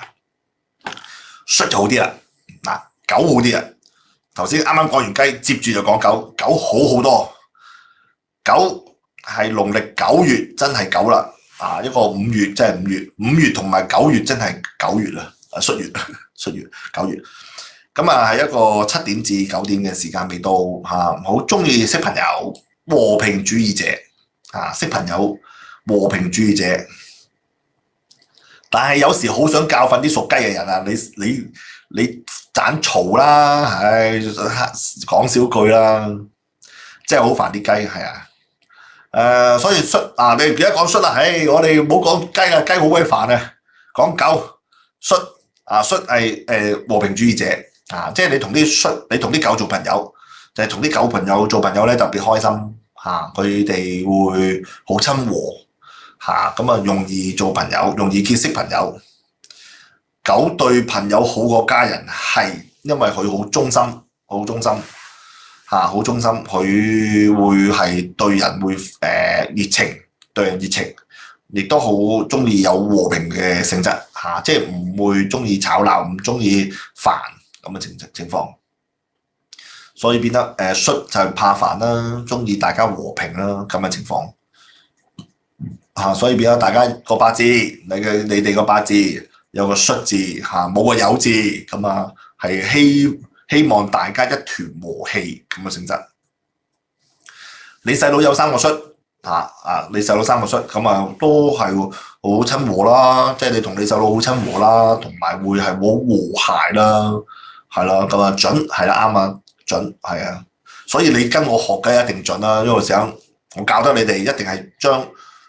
戌就好啲啦，狗好啲啊！頭先啱啱講完雞，接住就講狗，狗好好多。狗係農曆9月，真係狗啦！一個5月真係5月同埋9月真係9月啦，戌月9月。咁係一個7點至9點嘅時間未到嚇，好中意識朋友，和平主義者識朋友，和平主義者。但係有時好想教訓啲屬雞嘅人啊！你盞嘈啦，講少句啦，真係好煩啲雞係啊！所以戌你而家講戌啦，我哋唔好講雞啦，雞好鬼煩啊！講狗戌戌係和平主義者即係你同啲狗做朋友，就係同啲狗朋友做朋友咧特別開心佢哋會好親和咁容易做朋友，容易結識朋友。狗對朋友好過家人，係因為佢好忠心，好忠心，佢會係對人會熱情，對人熱情，亦都好中意有和平嘅性質即係唔會中意吵鬧，唔中意煩咁嘅情況。所以變得戌就係怕煩啦，中意大家和平啦咁嘅情況所以變咗大家個八字，你哋個八字有個戌字冇個酉字咁係希望大家一團和氣咁嘅性質。你細佬有3個戌你細佬3個戌咁都係好親和啦，即係你同你細佬好親和啦，同埋會係好和諧啦，係啦咁準係啦啱啊！準係啊，所以你跟我學嘅一定準啦，因為想我教得你哋一定係將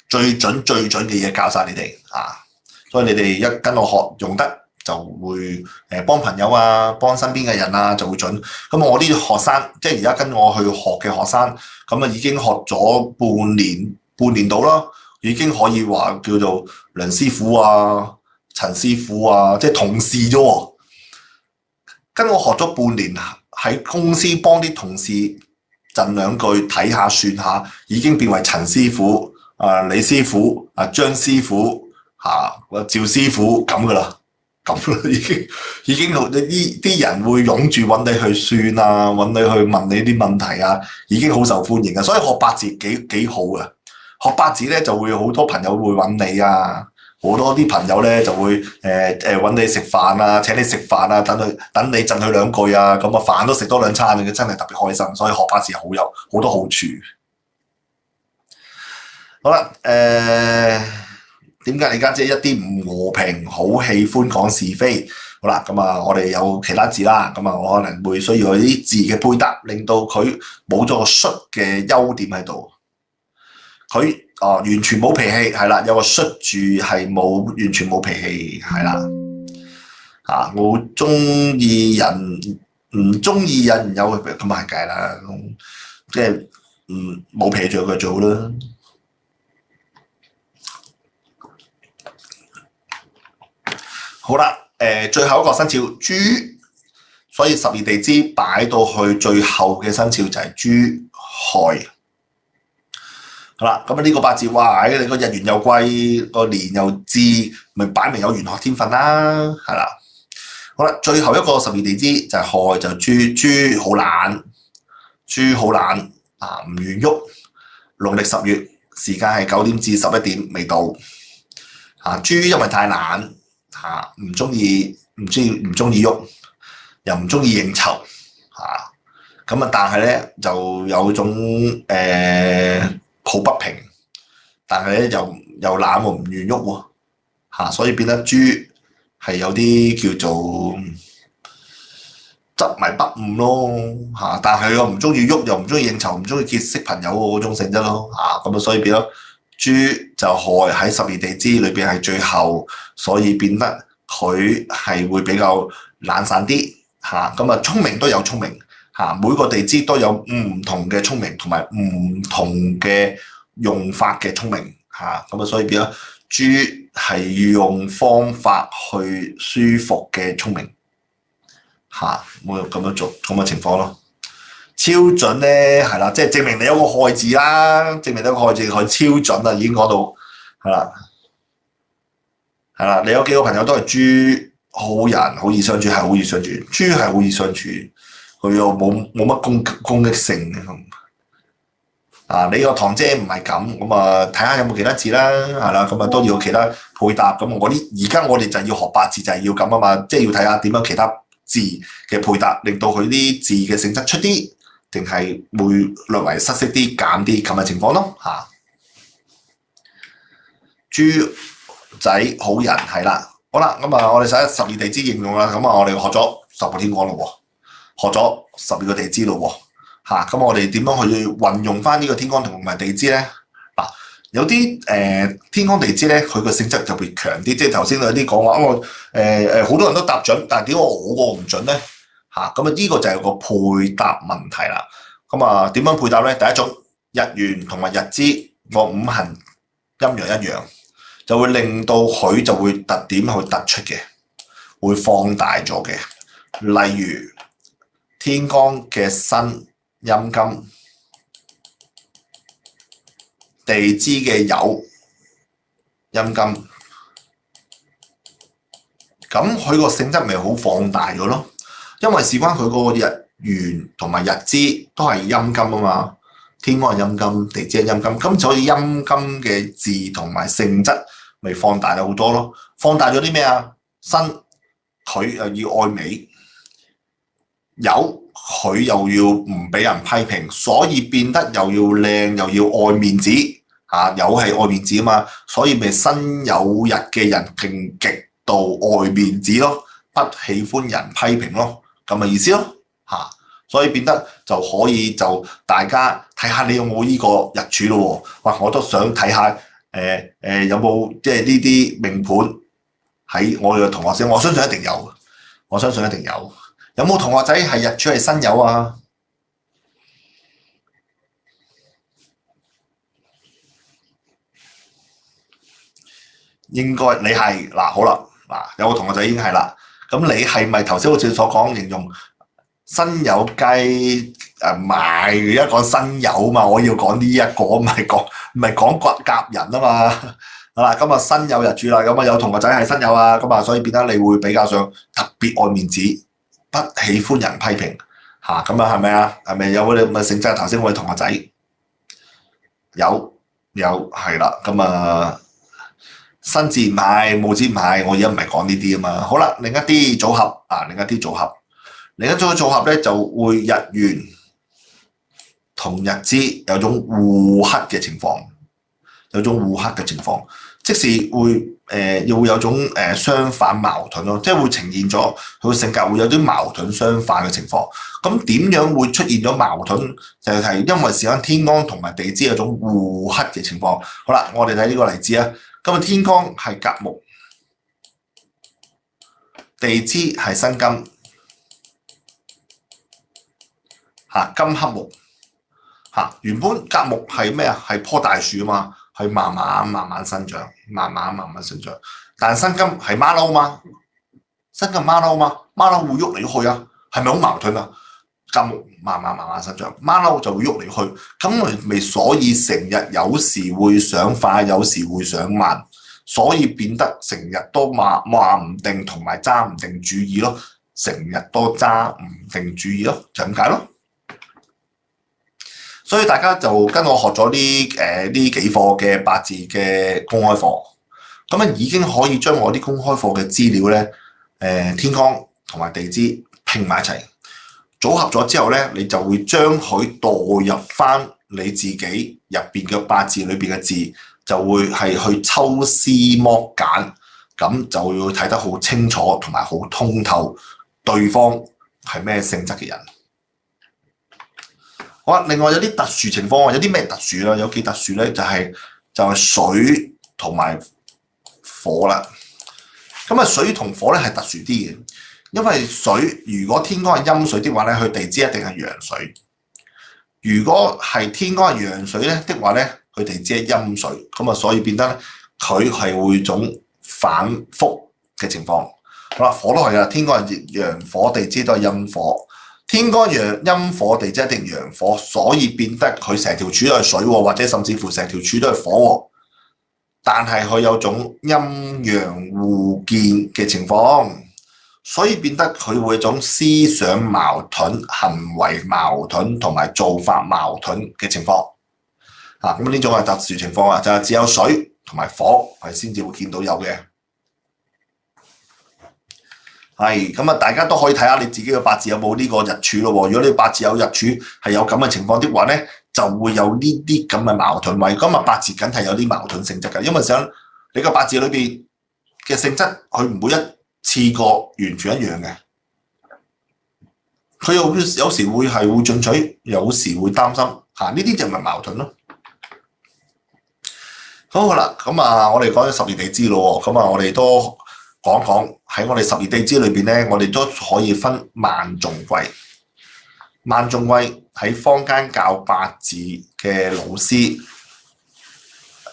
最準嘅嘢教晒你哋所以你哋一跟我學用得就會幫朋友幫身邊嘅人就會準。咁我啲學生即係而家跟我去學嘅學生，已經學咗半年到啦，已經可以話叫做梁師傅陳師傅即係同事啫喎。跟我學咗半年。喺公司幫啲同事贈2句睇下算下，已經變為陳師傅、李師傅、張師傅、趙師傅咁噶啦，已經啲人會湧住揾你去算揾你去問你啲問題已經好受歡迎嘅。所以學八字幾好嘅，學八字咧就會好多朋友會揾你好多啲朋友咧就會揾你食飯請你食飯等你贈佢2句飯都食多2餐嘅，真係特別開心。所以學八字有好多好處。好啦，點解你家姐一啲唔和平，好喜歡講是非？好啦，我哋有其他字啦，我可能會需要啲字嘅配搭，令到佢冇咗個戌嘅優點喺度。佢完全冇脾氣，係啦，有個戌住係完全冇脾氣，係啦。我中意人，唔中意人有咁係計啦，即係冇脾氣就佢做啦。好啦，最後一個生肖豬，所以12地支擺到去最後嘅生肖就係豬亥。好啦，呢個八字哇，你個日元又貴，個年又至，咪擺明有玄學天分啦，係啦。好啦，最後一個12地支就係亥，就豬好懶，唔願喐。農曆10月時間係9點至11點未到。豬因為太懶唔中意喐，又唔中意應酬但係咧就有種抱不平，但係咧又懶喎，唔願喐喎所以變得豬係有啲叫做執迷不悟咯但係又唔中意喐，又唔中意應酬，唔中意結識朋友嗰種性質咯所以變咗豬就亥喺12地支裏邊係最後，所以變得佢係會比較懶散啲聰明都有聰明每個地支都有唔同嘅聰明，同埋唔同嘅用法嘅聰明所以變咗豬係要用方法去舒服嘅聰明冇咁樣做咁嘅情況咯。超準咧係啦，即係證明你有個亥字啦，證明你有個亥字，佢超準啦，已經講到係啦，你有幾個朋友都係豬，好人，好易相處，係好易相處，豬係好易相處。佢又冇乜攻擊性你個堂姐唔係咁，睇下有冇其他字啦，係啦，都要其他配搭。而家我哋就要學八字，就係要咁嘛，即係要睇下點樣其他字嘅配搭，令到佢啲字嘅性質出啲，定係會略為失色啲、減啲咁嘅情況咯豬仔好人係啦，好啦，我哋使12地支應用啦，我哋學咗10個天干咯喎。學咗12個地支咯喎，咁我哋點樣去運用翻呢個天干同埋地支咧？有啲天干地支咧，佢個性質特別強啲，即係頭先有啲講話，好多人都答準，但係點解我個唔準咧？呢個就係個配搭問題啦。點樣配搭咧？第一種日元同埋日支個五行陰陽一樣，就會令到佢就會特點去突出嘅，會放大咗嘅。例如天干嘅申陰金，地支嘅酉陰金，咁佢個性質咪好放大咗咯？因為事關佢個日元同埋日支都係陰金啊嘛，天干係陰金，地支係陰金，咁所以陰金嘅字同埋性質咪放大咗好多咯。放大咗啲咩啊？辛佢又要愛美，酉佢又要唔俾人批評，所以變得又要靚又要愛面子嚇，酉係愛面子啊嘛，所以咪辛酉日嘅人勁極度愛面子咯，不喜歡人批評咯，咁嘅意思咯嚇，所以變得就可以就大家睇下你有冇呢個日柱咯喎，哇！我都想睇下有冇即係呢啲命盤喺我哋嘅同學仔，我相信一定有，我相信一定有。有冇同學仔係日柱係辛酉啊？應該你係嗱，好啦，嗱有個同學仔已經係啦。咁你係咪頭先好似所講形容辛酉雞唔係一講辛酉嘛？我要講呢一個，唔係講甲人啊嘛。好啦，今日辛酉日主啦，咁啊有同學仔係辛酉啊，咁啊所以變得你會比較上特別愛面子，不喜歡人批評嚇，咁啊係咪啊？係咪有嗰啲咁嘅性質？頭先我哋同學仔有係啦，咁啊。辛字唔係，戊子唔係，我而家唔係講呢啲啊嘛。好啦，另一啲組合啊，另一組合咧就會日元同日支有種互克嘅情況，即是會會有種相反矛盾咯，即係會呈現咗佢性格會有啲矛盾相反嘅情況。咁點樣會出現咗矛盾？就係因為時間天干同埋地支有種互克嘅情況。好啦，我哋睇呢個例子啊。咁啊，天干係甲木，地支係辛金，金克木原本甲木係咩啊？係棵大樹啊嘛，係慢慢生長，但辛金係馬騮嘛，辛金馬騮嘛，馬騮會喐嚟喐去啊，係咪好矛盾啊？甲木慢慢生長，馬騮就會喐嚟去，咁咪所以成日有時會想快，有時會想慢，所以變得成日都話唔定同埋揸唔定主意咯，成日都揸唔定主意咯，就咁解咯。所以大家就跟我學咗呢幾課嘅八字嘅公開課，咁啊已經可以將我啲公開課嘅資料咧，天干同埋地支拼埋一齊。組合咗之後咧，你就會將佢代入翻你自己入邊嘅八字裏邊嘅字，就會係去抽絲剝繭，咁就要睇得好清楚同埋好通透對方係咩性質嘅人。好啦，另外有啲特殊情況，有啲咩特殊啦？有幾特殊咧？就係水同埋火啦。咁啊，水同火咧係特殊啲嘅。因為水如果天干係陰水的話咧，佢地支一定係陽水；如果係天干係陽水咧的話咧，佢地支係陰水。咁啊，所以變得咧佢係會種反覆嘅情況。好啦，火都係啊，天干係陽火，地支都係陰火。天干陰火，地支一定陽火，所以變得佢成條柱都係水喎，或者甚至乎成條柱都係火喎。但係佢有種陰陽互見嘅情況。所以變得佢會有種思想矛盾、行為矛盾同埋做法矛盾嘅情況。咁呢種係特殊情況啊，就係只有水同埋火係先至會見到有嘅。係咁啊，大家都可以睇下你自己嘅八字有冇呢個日柱咯。如果你八字有日柱係有咁嘅情況的話咧，就會有呢啲咁嘅矛盾位。咁啊，八字梗係有啲矛盾性質㗎，因為想你個八字裏邊嘅性質，佢唔會一次過完全一樣嘅，佢有時會進取，有時會擔心，呢啲就咪矛盾咯。好啦，咁啊，我哋講咗十二地支咯，咁啊，我哋都講喺我哋十二地支裏邊咧，我哋都可以分萬眾貴。萬眾貴喺坊間教八字嘅老師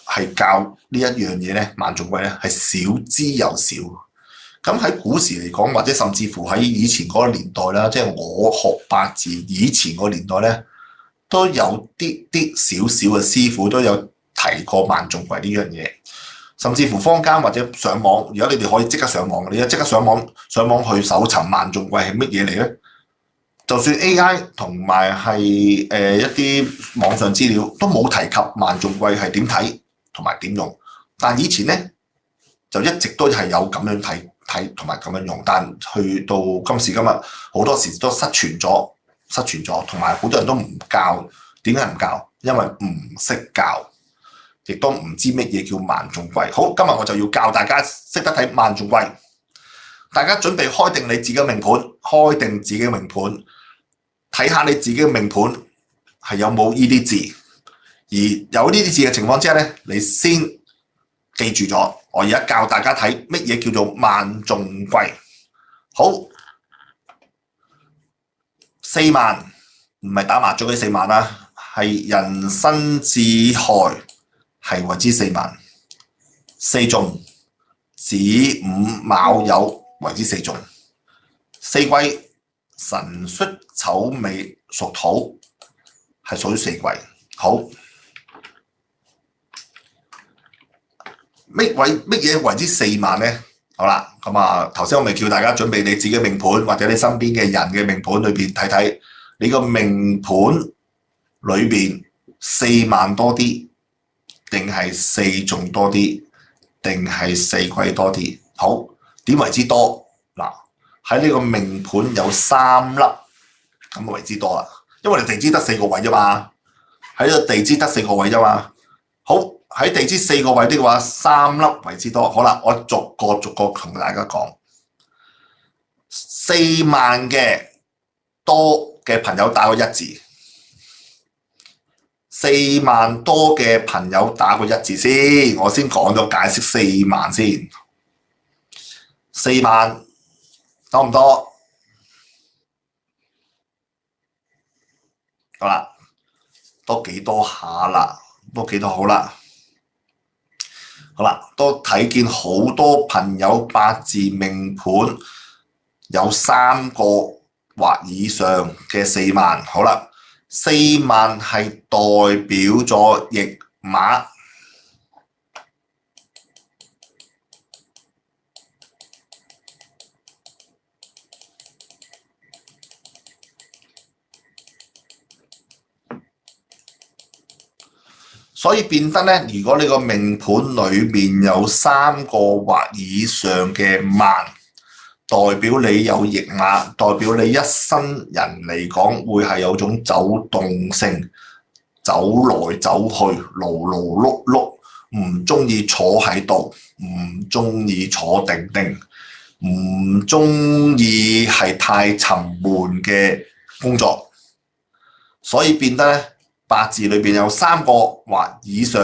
係教呢一樣嘢咧，萬眾貴咧係少之又少。咁喺古時嚟講，或者甚至乎喺以前嗰個年代啦，即係我學八字以前個年代咧，都有啲少少嘅師傅都有提過萬眾櫃呢樣嘢，甚至乎坊間或者上網，而家你哋可以即刻上網，你一即刻上網去搜尋萬眾櫃係乜嘢嚟咧？就算 AI 同埋係一啲網上資料都冇提及萬眾櫃係點睇同埋點用，但以前咧就一直都係有咁樣睇同埋咁樣用，但去到今時今日好多時都失傳咗，同埋好多人都唔教。點解唔教？因為唔識教，亦都唔知乜嘢叫萬眾櫃。好，今日我就要教大家識得睇萬眾櫃。大家準備開定你自己嘅命盤，睇下你自己嘅命盤係有冇呢啲字，而有呢啲字嘅情況之下咧，你先記住咗。我而家教大家睇乜嘢叫做萬眾櫃。好，4萬唔係打麻雀嗰4萬啦，係人身自害係為之4萬。4中子午卯酉為之4中。4貴辰戌丑未屬土係屬於4貴。好，乜嘢為之4萬咧？好啦，咁啊頭先我咪叫大家準備你自己命盤或者你身邊嘅人嘅命盤裏邊睇睇，你個命盤裏邊4萬多啲，定係4中多啲，定係4貴多啲？好，點為之多？嗱，喺呢個命盤有3粒，咁為之多啦。因為你地支得4個位啫嘛，喺個地支得4個位啫嘛。好，喺地支4個位的話，3粒為之多。好啦，我逐個同大家講。4萬嘅多嘅朋友打個1字。4萬多嘅朋友打個1字先，我先講咗解釋4萬先。4萬多唔多？好啦，都幾多下啦，都幾多好啦。好啦，都睇見好多朋友八字命盤有3個或以上嘅4萬。好啦，4萬係代表咗驛馬。所以變得咧，如果你個命盤裏面有3個或以上嘅萬，代表你有驛馬，代表你一生人嚟講會係有種走動性，走來走去，勞勞碌碌，唔中意坐喺度，唔中意坐定定，唔中意係太沉悶嘅工作，所以變得咧。八字裏邊有3個或以上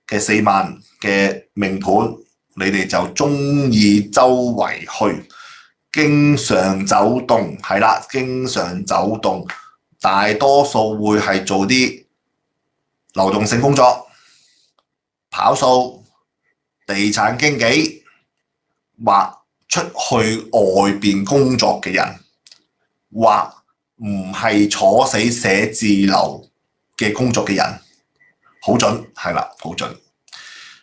嘅4萬嘅命盤，你哋就中意周圍去，經常走動，係啦，經常走動，大多數會係做啲流動性工作，跑數、地產經紀或出去外邊工作嘅人，或唔係坐死寫字樓嘅工作嘅人，好準，係啦，好準。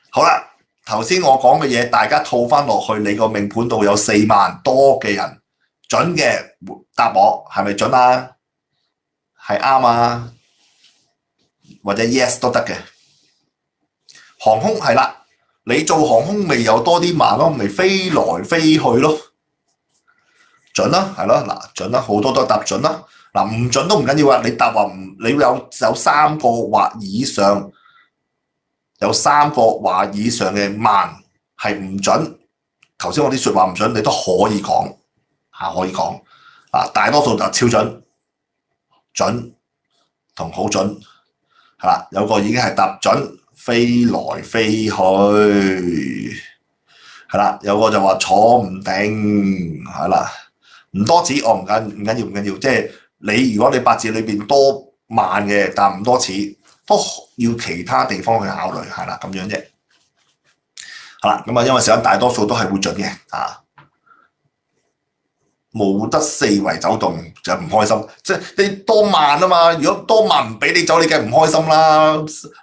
好啦，頭先我講嘅嘢，大家套翻落去你個命盤度有4萬多嘅人，準嘅答我係咪準啊？係啱啊，或者 yes 都得嘅。航空係啦，你做航空咪有多啲萬咯，咪飛來飛去咯，準啦，係咯，嗱，準啦，好多都答準啦。嗱，唔準都唔緊要啊！你答話唔，你有3個或以上，有3個或以上嘅萬係唔準。頭先我啲説話唔準，你都可以講嚇，可以講啊。大多數就超準、準同好準係啦。有個已經係答準，飛來飛去係啦。有個就話坐唔定係啦，唔多次我唔緊要，即係。你如果你八字裏邊多萬嘅，但唔多次，都要其他地方去考慮，係啦，咁樣啫。好啦，咁啊，因為時間大多數都係會準嘅，啊。冇得四圍走動就唔開心，即係你多萬啊嘛！如果多萬唔俾你走，你梗係唔開心啦。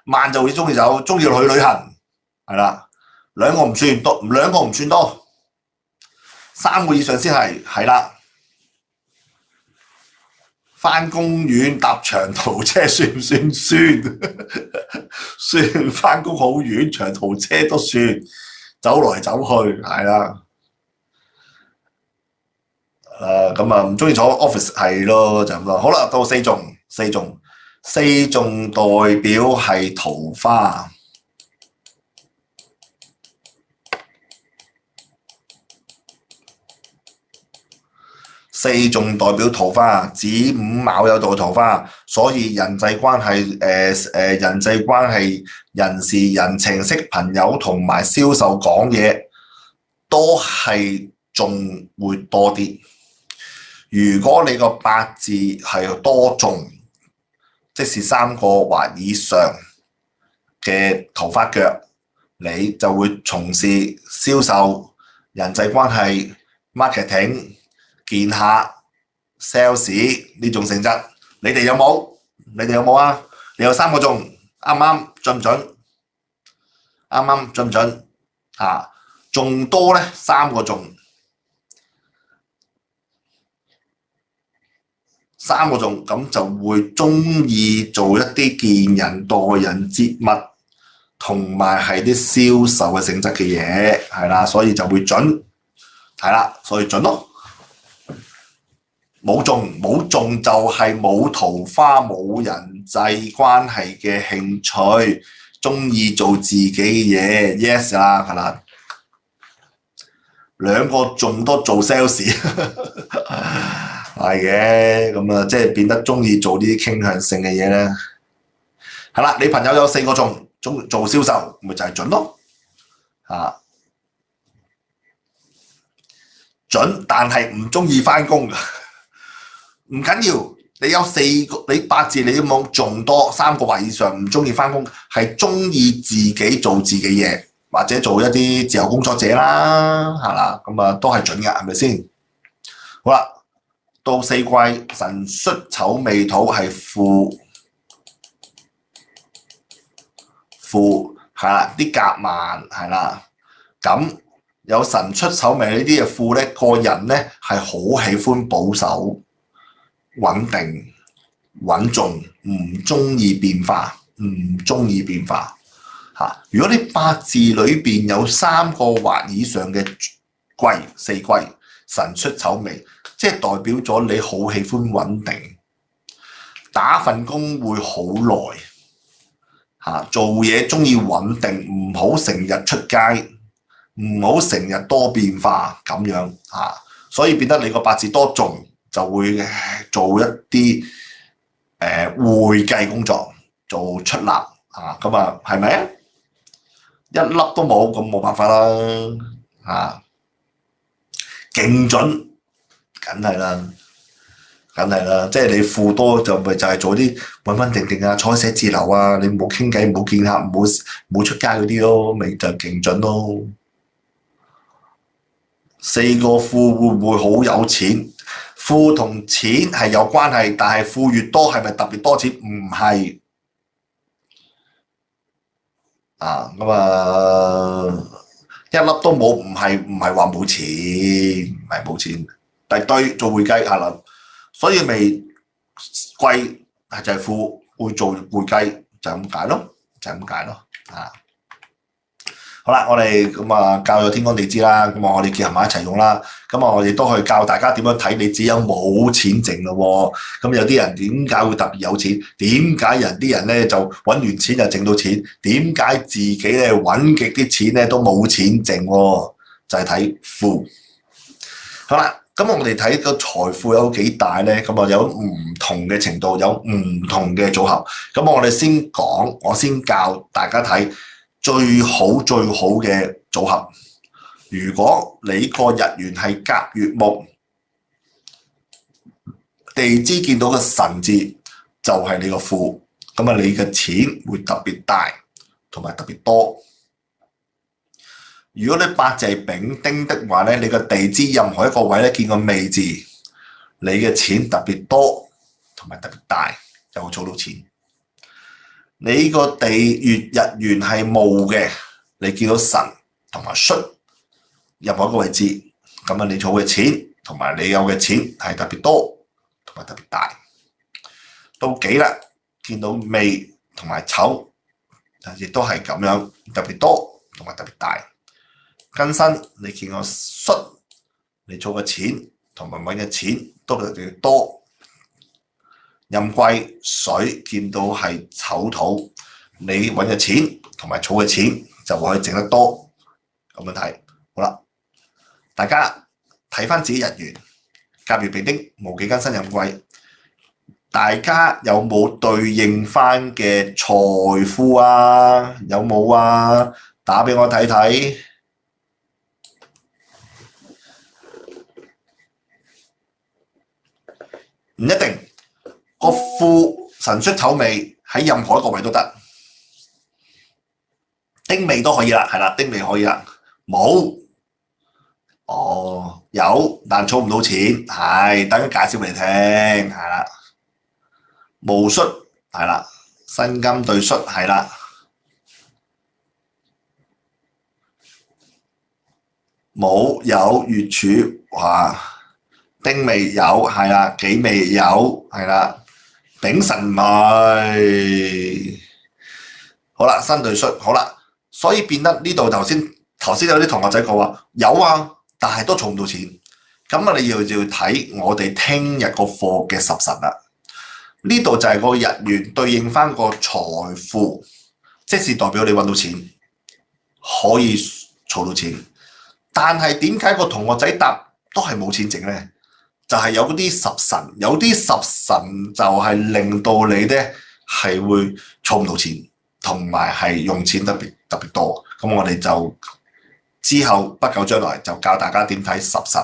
萬就會中意走，中意去旅行，係啦。兩個唔算多，兩個唔算多，三個以上先係啦。返公園搭長途車算唔算算？算，返工好遠，長途車都算，走來走去係啦。咁啊，唔中意坐 office 係咯，就咁咯。好啦，到四種代表係桃花。四種代表桃花，子午卯酉代桃花，所以人際關係人事人情識朋友同埋銷售講嘢都係仲會多啲。如果你個八字係多種，即是三個或以上嘅桃花腳，你就會從事銷售、人際關係、marketing、見客、sales 呢種性質。你哋有冇啊？你有三個中，啱啱準唔準？啱啱準唔準？仲多咧三個中。三個中咁就會中意做一啲見人、待人接物，同埋係啲銷售嘅性質嘅嘢，係啦，所以就會準，係啦，所以準咯。冇中就係冇桃花、冇人際關係嘅興趣，中意做自己嘅嘢 ，yes 啦，係啦。兩個中都做 sales。係嘅，咁啊，即係變得中意做呢啲傾向性嘅嘢咧。係啦，你朋友有四個中做銷售，咪就係準咯。準，但係唔中意返工。唔緊要，你有四個，你八字你都冇中多三個或以上，唔中意返工，係中意自己做自己嘢，或者做一啲自由工作者啦，係啦，咁啊都係準㗎，係咪先？好啦。到四季辰戌丑未土係負係啦，啲夾萬係啦。咁有辰戌丑未呢啲嘅負咧，個人咧係好喜歡保守、穩定、穩重，唔中意變化，如果你八字裏邊有三個或以上嘅四季辰戌丑未，即係代表咗你好喜歡穩定，打份工會好耐，做嘢中意穩定，唔好成日出街，唔好成日多變化咁樣，所以變得你個八字多重就會做一啲會計工作，做出納咁啊，係咪啊？一粒都冇，咁冇辦法啦，勁準。梗係啦，即係你負多就咪就係做啲穩穩定定啊，坐喺寫字樓啊，你唔好傾偈，唔好見客，唔好出街嗰啲咯，咪就勁準咯。四個負會唔會好有錢？負同錢係有關係，但係負越多係咪特別多錢？唔係咁一粒都冇，唔係話冇錢，唔係冇錢。但對做會計所以咪貴就係負會做會計就咁解咯，好啦，我哋咁教咗天干地支啦，咁我哋結合埋一齊用啦，咁我哋都去教大家點樣睇你自己有冇錢剩咯喎。咁有啲人點解會特別有錢？點解啲人咧就揾完錢就剩到錢？點解自己咧揾極啲錢咧都冇錢剩喎？就係睇負。好啦。咁我哋睇個財富有幾大咧？咁有唔同嘅程度，有唔同嘅組合。咁我哋先講，我先教大家睇最好嘅組合。如果你個日元係甲乙木，地支見到個辰字就係你個負，咁你嘅錢會特別大同埋特別多。如果你八字係丙丁的話咧，你個地支任何一個位咧見個未字，你嘅錢特別多同埋特別大，就會儲到錢。你個地月日元係戊嘅，你見到辰同埋戌任何一個位置，咁啊你儲嘅錢同埋你有嘅錢係特別多同埋特別大。到己啦，見到未同埋丑，亦都係咁樣特別多同埋特別大。庚申你見個戌，你儲嘅錢同埋揾嘅錢都特別多。壬癸水見到係丑土，你揾嘅錢同埋儲嘅錢就會可以整得多。咁樣睇好啦，大家睇翻自己日元，甲乙丙丁戊己庚辛壬癸，大家有冇對應翻嘅財富啊？有冇啊？打俾我睇睇。唔一定，個富辰戌丑未喺任何一個位都得，丁未都可以啦，係啦，丁未可以啦。冇，哦有，但儲唔到錢，係等佢介紹俾你聽，係啦。戊戌係啦，辛金對戌係啦。冇有月柱哇！丁未有係啦，己未有係啦，丙辰唔係。好啦，辛對戌好啦，所以變得呢度頭先有啲同學仔講話有啊，但係都儲唔到錢。咁啊，你要睇我哋聽日個課嘅十神啦。呢度就係個日元對應翻個財富，即是代表你揾到錢，可以儲到錢。但係點解個同學仔答都係冇錢剩咧？就係有嗰啲十神，有啲十神就係令到你咧係會儲唔到錢，同埋係用錢特別多。咁我哋就之後不久將來就教大家點睇十神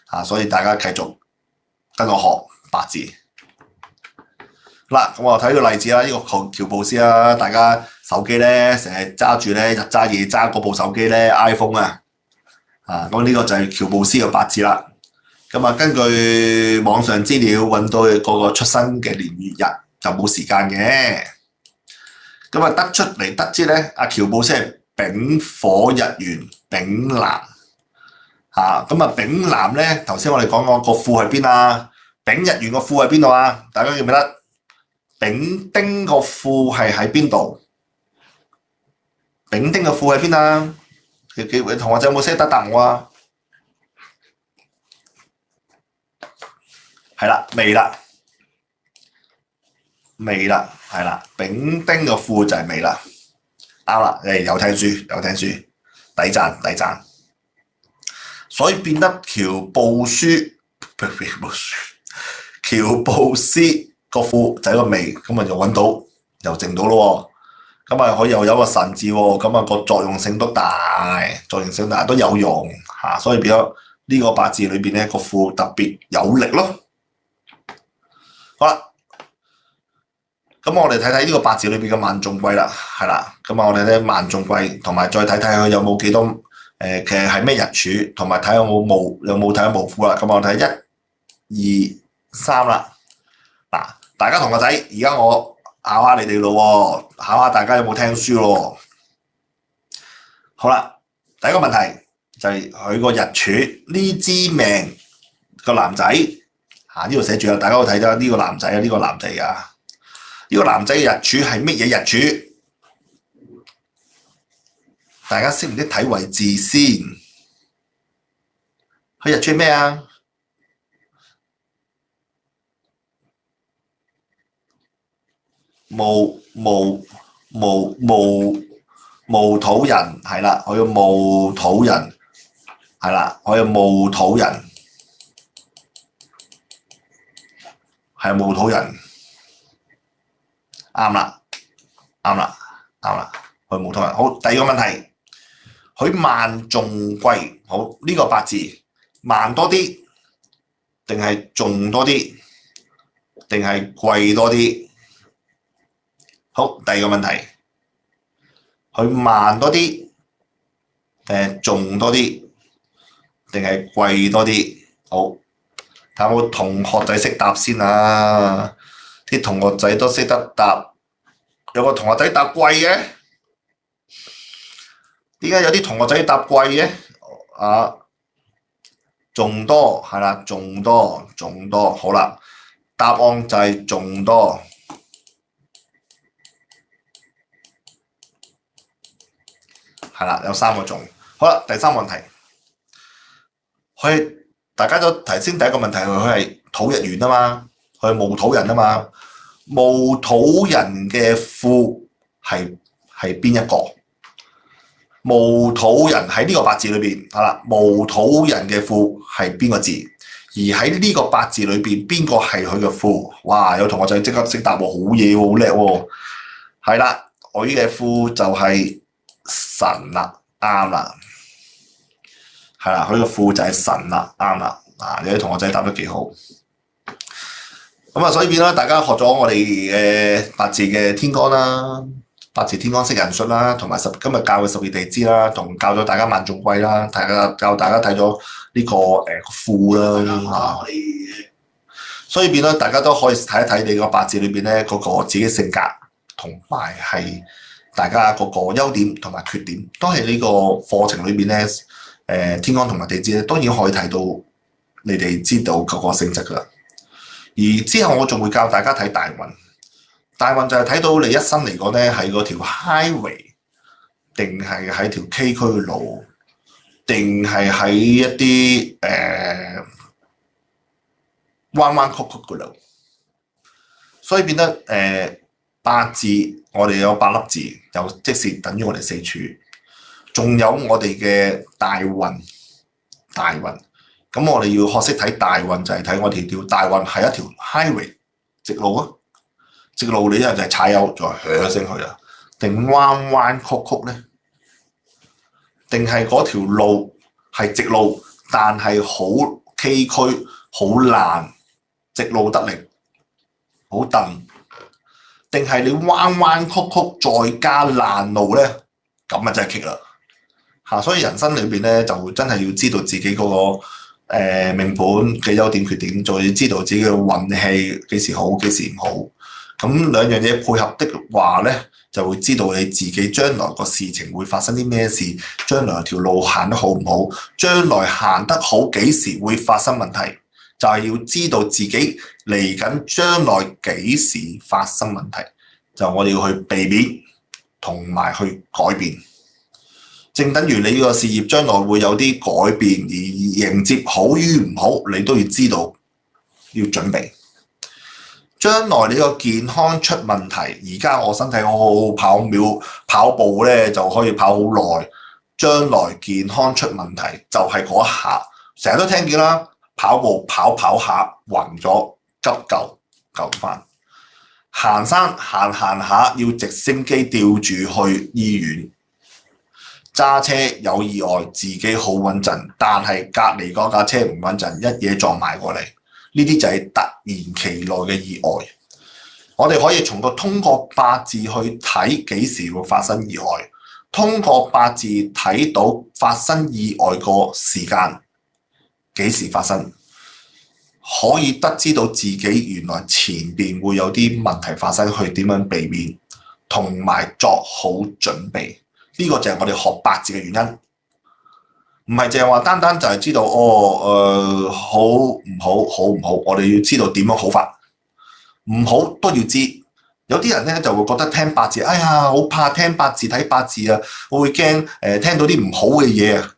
啊，所以大家繼續跟我學八字。嗱，咁我睇個例子啦，呢個喬布斯啦，大家手機咧成日揸住咧，日揸夜揸嗰部手機咧 iPhone 啊，咁呢個就係喬布斯嘅八字啦。咁啊，根據網上資料揾到佢個出生嘅年月日就冇時間嘅。咁啊，得知咧，阿喬布斯係丙火日元丙南嚇。咁啊，丙南咧，頭先我哋講過個庫喺邊啊？丙日元個庫喺邊度啊？大家記唔記得？丙丁個庫係喺邊度？丙丁個庫喺邊啊？幾位同學仔有冇識得答我啊？係啦，未啦，係啦，丙丁個庫就係未啦，啱啦，有聽書，抵讚，所以變得喬布斯個庫就係個未，咁啊就揾到又剩到咯喎，咁啊佢又有個辰字喎，咁啊個作用性都大，都有用嚇，所以變咗呢個八字裏邊咧個庫特別有力咯。好啦，咁我哋睇睇呢個八字裏邊嘅萬眾貴啦，係啦，咁啊我哋咧萬眾貴，同埋再睇睇佢有冇幾多其實係咩日柱，同埋睇有冇睇下無庫啦。咁我睇1、2、3啦。嗱，大家同學仔，而家我考下你哋咯，考下大家有冇聽書咯。好啦，第一個問題就係佢個日柱呢支命個男仔。呢度寫住啦，大家可以睇到呢個男仔啊，呢個男仔啊，呢個男仔嘅日柱係乜嘢日柱？大家識唔識睇位置先？佢日柱係咩啊？戊土人係啦，佢嘅戊土人係啦，佢嘅戊土人。係戊土人，啱啦，佢戊土人。好，第二個問題，佢萬眾貴，好呢個八字萬多啲，定係眾多啲，定係貴多啲？好，第二個問題，佢萬多啲，定係重多啲，定係貴多啲？好，睇有冇同學仔識答先啊！啲同學仔都識得答，有個同學仔答貴嘅，點解有啲同學仔答貴嘅？啊，仲多係啦，仲多，好啦，答案就係仲多。係啦，有3個仲。好啦，第3個問題，大家都頭先第一個問題，佢係土日元啊嘛，佢係墓土人啊嘛，墓土人嘅父係邊一個？墓土人喺呢個八字裏邊，係啦，墓土人嘅父係邊個字？而喺呢個八字裏邊，邊個係佢嘅父？哇！有同學仔即刻識答喎，好嘢喎，好叻喎。係啦，佢嘅父就係神啦，啱啦。係啦，佢個父就係神啦，啱啦。有啲同學仔答得幾好。咁啊，所以變啦，大家學咗我哋嘅八字嘅天干啦。八字天干識人術啦，同埋今日教嘅十二地支啦，同教咗大家萬眾貴啦，教大家睇咗呢個庫啦嚇。所以變咗大家都可以睇一睇你個八字裏邊咧嗰個自己性格，同埋係大家嗰個優點同埋缺點，都係呢個課程裏邊咧天干同埋地支咧，當然可以睇到你哋知道嗰個性質噶啦。而之後我仲會教大家睇大運。大運就係睇到你一生嚟講咧，喺嗰條 highway，定係喺條崎嶇路，定係喺一啲彎彎曲曲嘅路。所以變得八字我哋有8粒字，就即是等於我哋4柱，仲有我哋嘅大運。咁我哋要學識睇大運，就係睇我哋條大運係一條 highway 直路啊！直路你一係就係踩油再響聲去啦，定彎彎曲曲咧？定係嗰條路係直路，但係好崎嶇、好爛，直路得嚟好蹬？定係你彎彎曲曲再加爛路咧？咁啊真係棘啦嚇！所以人生裏邊咧，就真係要知道自己嗰個命盤嘅優點缺點，再要知道自己嘅運氣幾時好幾時唔好。咁兩樣嘢配合的話咧，就會知道你自己將來個事情會發生啲咩事，將來條路行得好唔好，將來行得好幾時會發生問題，就係要知道自己嚟緊將來幾時發生問題，就我哋要去避免同埋去改變。正等於你個事業將來會有啲改變，而迎接好與唔好，你都要知道要準備。將來你個健康出問題，而家我身體好好，跑步咧就可以跑好耐。將來健康出問題就係嗰一下，成日都聽見啦，跑步跑下暈咗，急救翻。行山行下要直升機吊住去醫院。揸車有意外，自己好穩陣，但係隔離嗰架車唔穩陣，一嘢撞埋過嚟。呢啲就係突然其來嘅意外。我哋可以通過八字去睇幾時會發生意外，通過八字睇到發生意外個時間幾時發生，可以得知到自己原來前邊會有啲問題發生，去點樣避免，同埋作好準備。呢個就係我哋學八字嘅原因，唔係淨係話單單就係知道好唔好，我哋要知道點樣好法，唔好都要知。有啲人咧就會覺得聽八字，哎呀好怕聽八字睇八字啊，我會驚聽到啲唔好嘅嘢啊。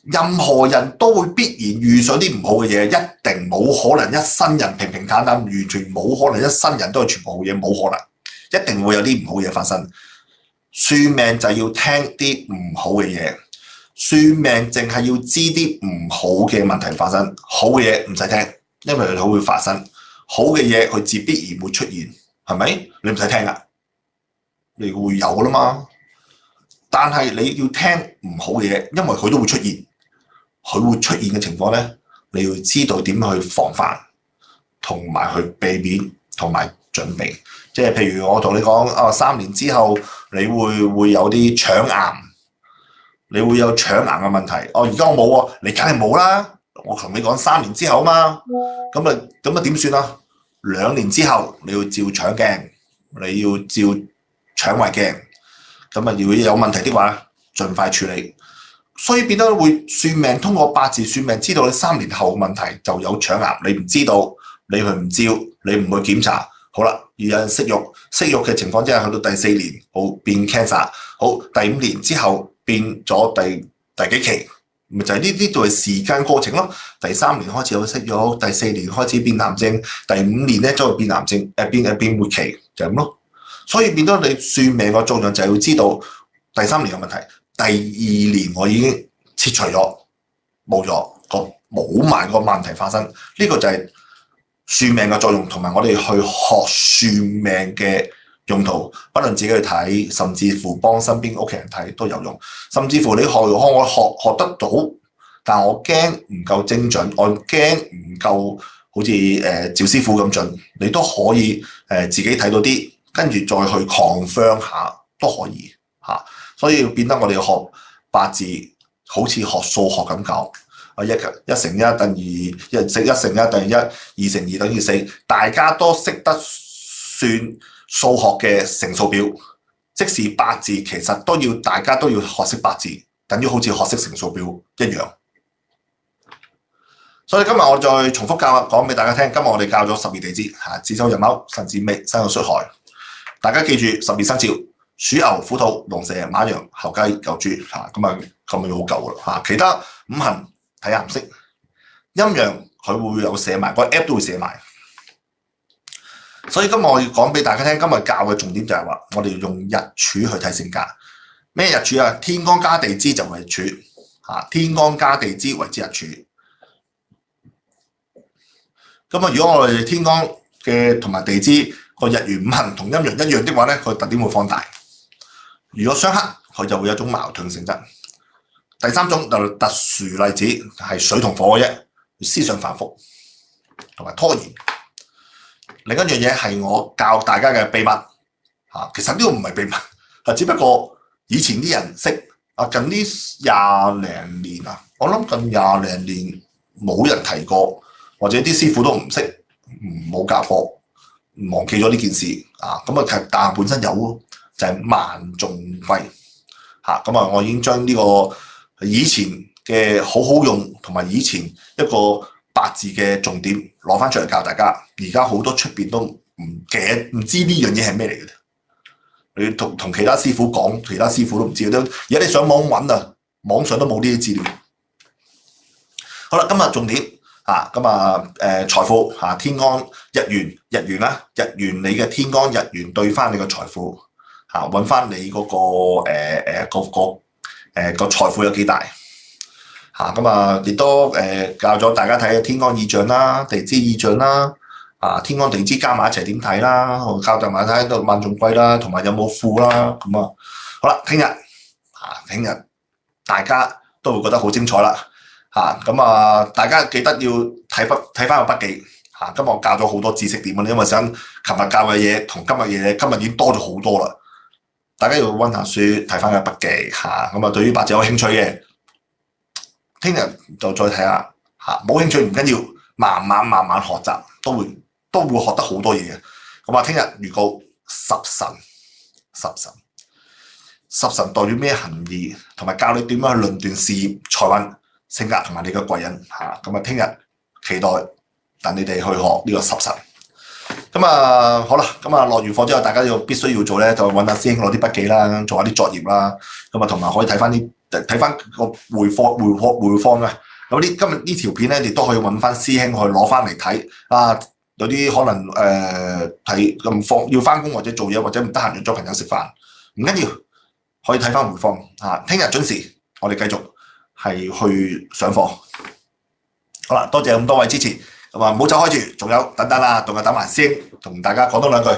任何人都會必然遇上啲唔好嘅嘢，一定冇可能一生人平平坦坦，完全冇可能一生人都係全部好嘢，冇可能，一定會有啲唔好嘢發生。算命就係要聽啲唔好嘅嘢，算命淨係要知啲唔好嘅問題發生，好嘅嘢唔使聽，因為佢會發生。好嘅嘢佢自必然會出現，係咪？你唔使聽噶，你會有噶啦嘛。但係你要聽唔好嘅嘢，因為佢都會出現，佢會出現嘅情況咧，你要知道點去防範，同埋去避免，同埋準備。即係譬如我同你講，3年之後你會有啲腸癌，你會有腸癌嘅問題。而家我冇喎，你梗係冇啦。我同你講3年之後嘛，咁點算啊？2年之後你要照腸鏡，你要照腸胃鏡，咁如果有問題的話，盡快處理。所以變得會算命，通過八字算命，知道你3年後嘅問題就有腸癌，你唔知道，你去唔照，你唔去檢查，好啦，要有人息肉嘅情況之下，去到第4年好變 cancer， 好第5年之後變咗第幾期，咪就係呢啲就係時間過程咯。第3年開始有息肉，第4年開始變癌症，第5年咧再變癌症，變末期就係咁咯。所以變咗你算命個作用就係要知道第3年有問題。第2年我已經切除咗，冇埋個問題發生，呢個就係算命嘅作用，同埋我哋去學算命嘅用途，不論自己去睇，甚至乎幫身邊屋企人睇都有用。甚至乎你我學得到，但我驚唔夠精準，我驚唔夠好似趙師傅咁準，你都可以自己睇到啲，跟住再去 confirm 下都可以嚇。所以變得我哋學八字好似學數學咁教，一乘一等於1乘1等於1，2乘2等於4，大家都識得算數學嘅乘數表，即使八字其實大家都要學識八字，等於好似學識乘數表一樣。所以今日我再重複講俾大家聽，今日我哋教咗12地支子丑寅卯辰巳未申酉戌亥，大家記住12生肖。鼠牛虎兔龍蛇馬羊猴雞狗豬咁咪好舊啦。其他5行睇顏色，陰陽佢會有寫埋，個 app 都會寫埋。所以今日我要講俾大家聽，今日教嘅重點就係話，我哋要用日柱去睇性格。咩日柱啊？天干加地支就為日柱，天干加地支為之日柱。咁如果我哋天干嘅同埋地支個日元5行同陰陽一樣的話咧，佢特點會放大。如果相克，佢就會有一種矛盾性質。第3種就特殊例子係水同火嘅啫，思想反覆同埋拖延。另一樣嘢係我教大家嘅秘密其實呢個唔係秘密，只不過以前啲人識近呢20零年我諗近20零年冇人提過，或者啲師傅都唔識，冇教過，忘記咗呢件事但係本身有。就係萬眾歸我已經將呢個以前嘅好用，同埋以前一個八字嘅重點攞翻出嚟教大家。而家好多出邊都唔知呢樣嘢係咩嚟嘅。你同其他師傅講，其他師傅都唔知。而家你上網揾網上都冇呢啲資料。好啦，今日重點財富天干日元你嘅天干日元對翻你嘅財富。揾翻你嗰個財富有幾大亦都教咗大家睇天干意象啦、地支意象啦，天干地支加埋一齊點睇啦，教大家睇到萬眾歸啦，同埋有冇富啦好啦，聽日大家都會覺得好精彩啦大家記得要睇翻個筆記今日我教咗好多知識點因為想琴日教嘅嘢同今日嘅嘢，今日已經多咗好多啦。大家要溫下書，睇翻個筆記對於八字有興趣嘅，聽日就再睇下冇興趣唔緊要，慢慢學習，都會學得好多嘢嘅。聽日預告十神代表咩含義，同埋教你點樣去論斷事業、財運、性格同埋你嘅貴人聽日期待等你哋去學呢個十神。好啦，落完課之後，大家必須要做咧，就揾阿師兄攞啲筆記啦，做下啲作業啦。同埋可以睇翻個回放嘅。今日呢條片咧，亦都可以揾翻師兄去攞翻嚟睇。有啲可能要翻工或者做嘢，或者唔得閒約咗朋友食飯，唔緊要，可以睇翻回放。聽日準時，我哋繼續係去上課。好啦，多謝咁多位支持。唔好走開住，仲有等啦，仲有等埋師兄同大家講多兩句。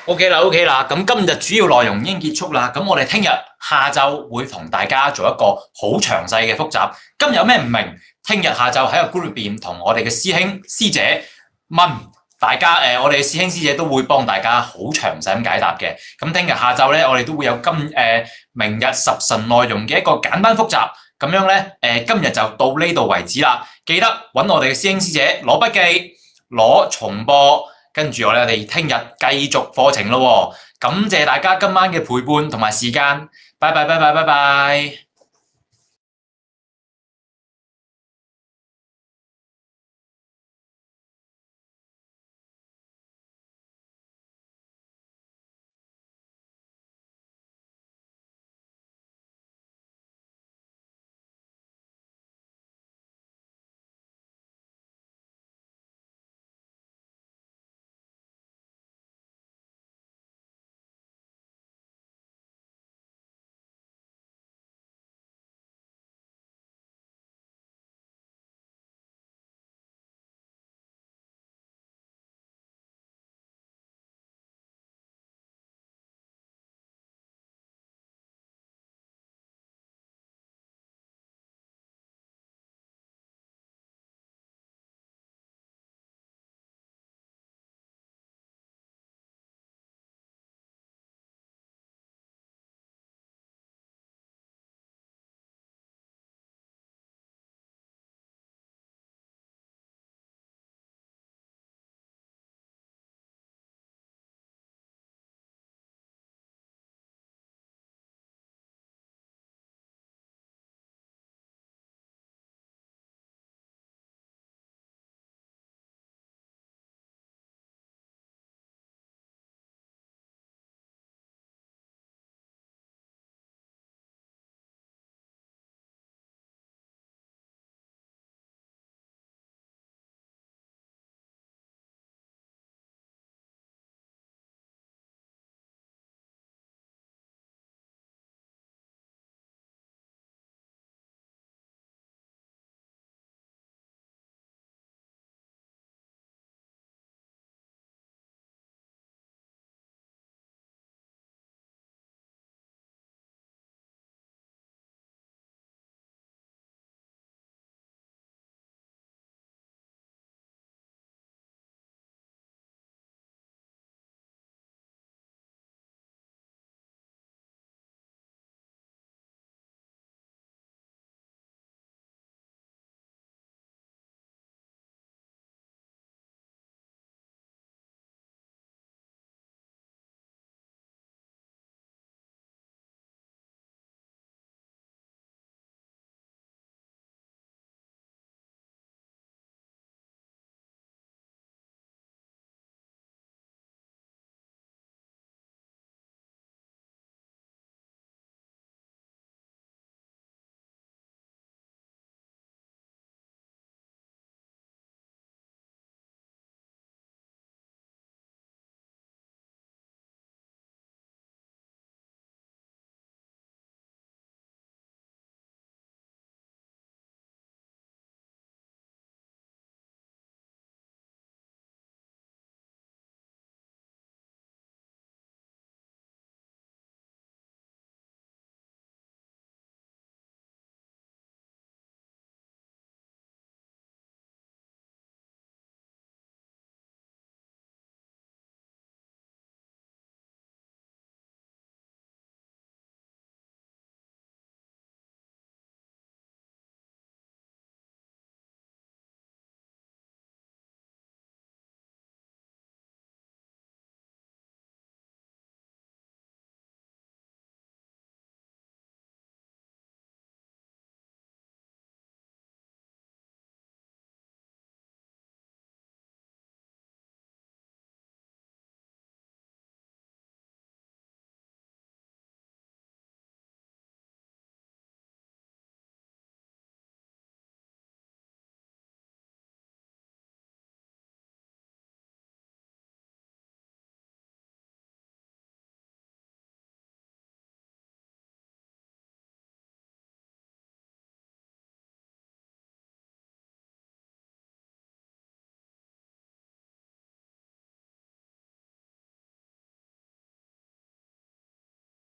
OK 啦，咁今日主要內容已經結束啦。咁我哋聽日下晝會同大家做一個好詳細嘅複習。今日有咩唔明，聽日下晝喺個 group 入邊同我哋嘅師兄師姐問，大家我哋師兄師姐都會幫大家好詳細咁解答嘅。咁聽日下晝咧，我哋都會有明日十神內容嘅一個簡單複習。咁樣咧，今日就到呢度為止啦。記得揾我哋嘅師兄師姐攞筆記、攞重播，跟住我哋聽日繼續課程咯。感謝大家今晚嘅陪伴同埋時間，拜拜。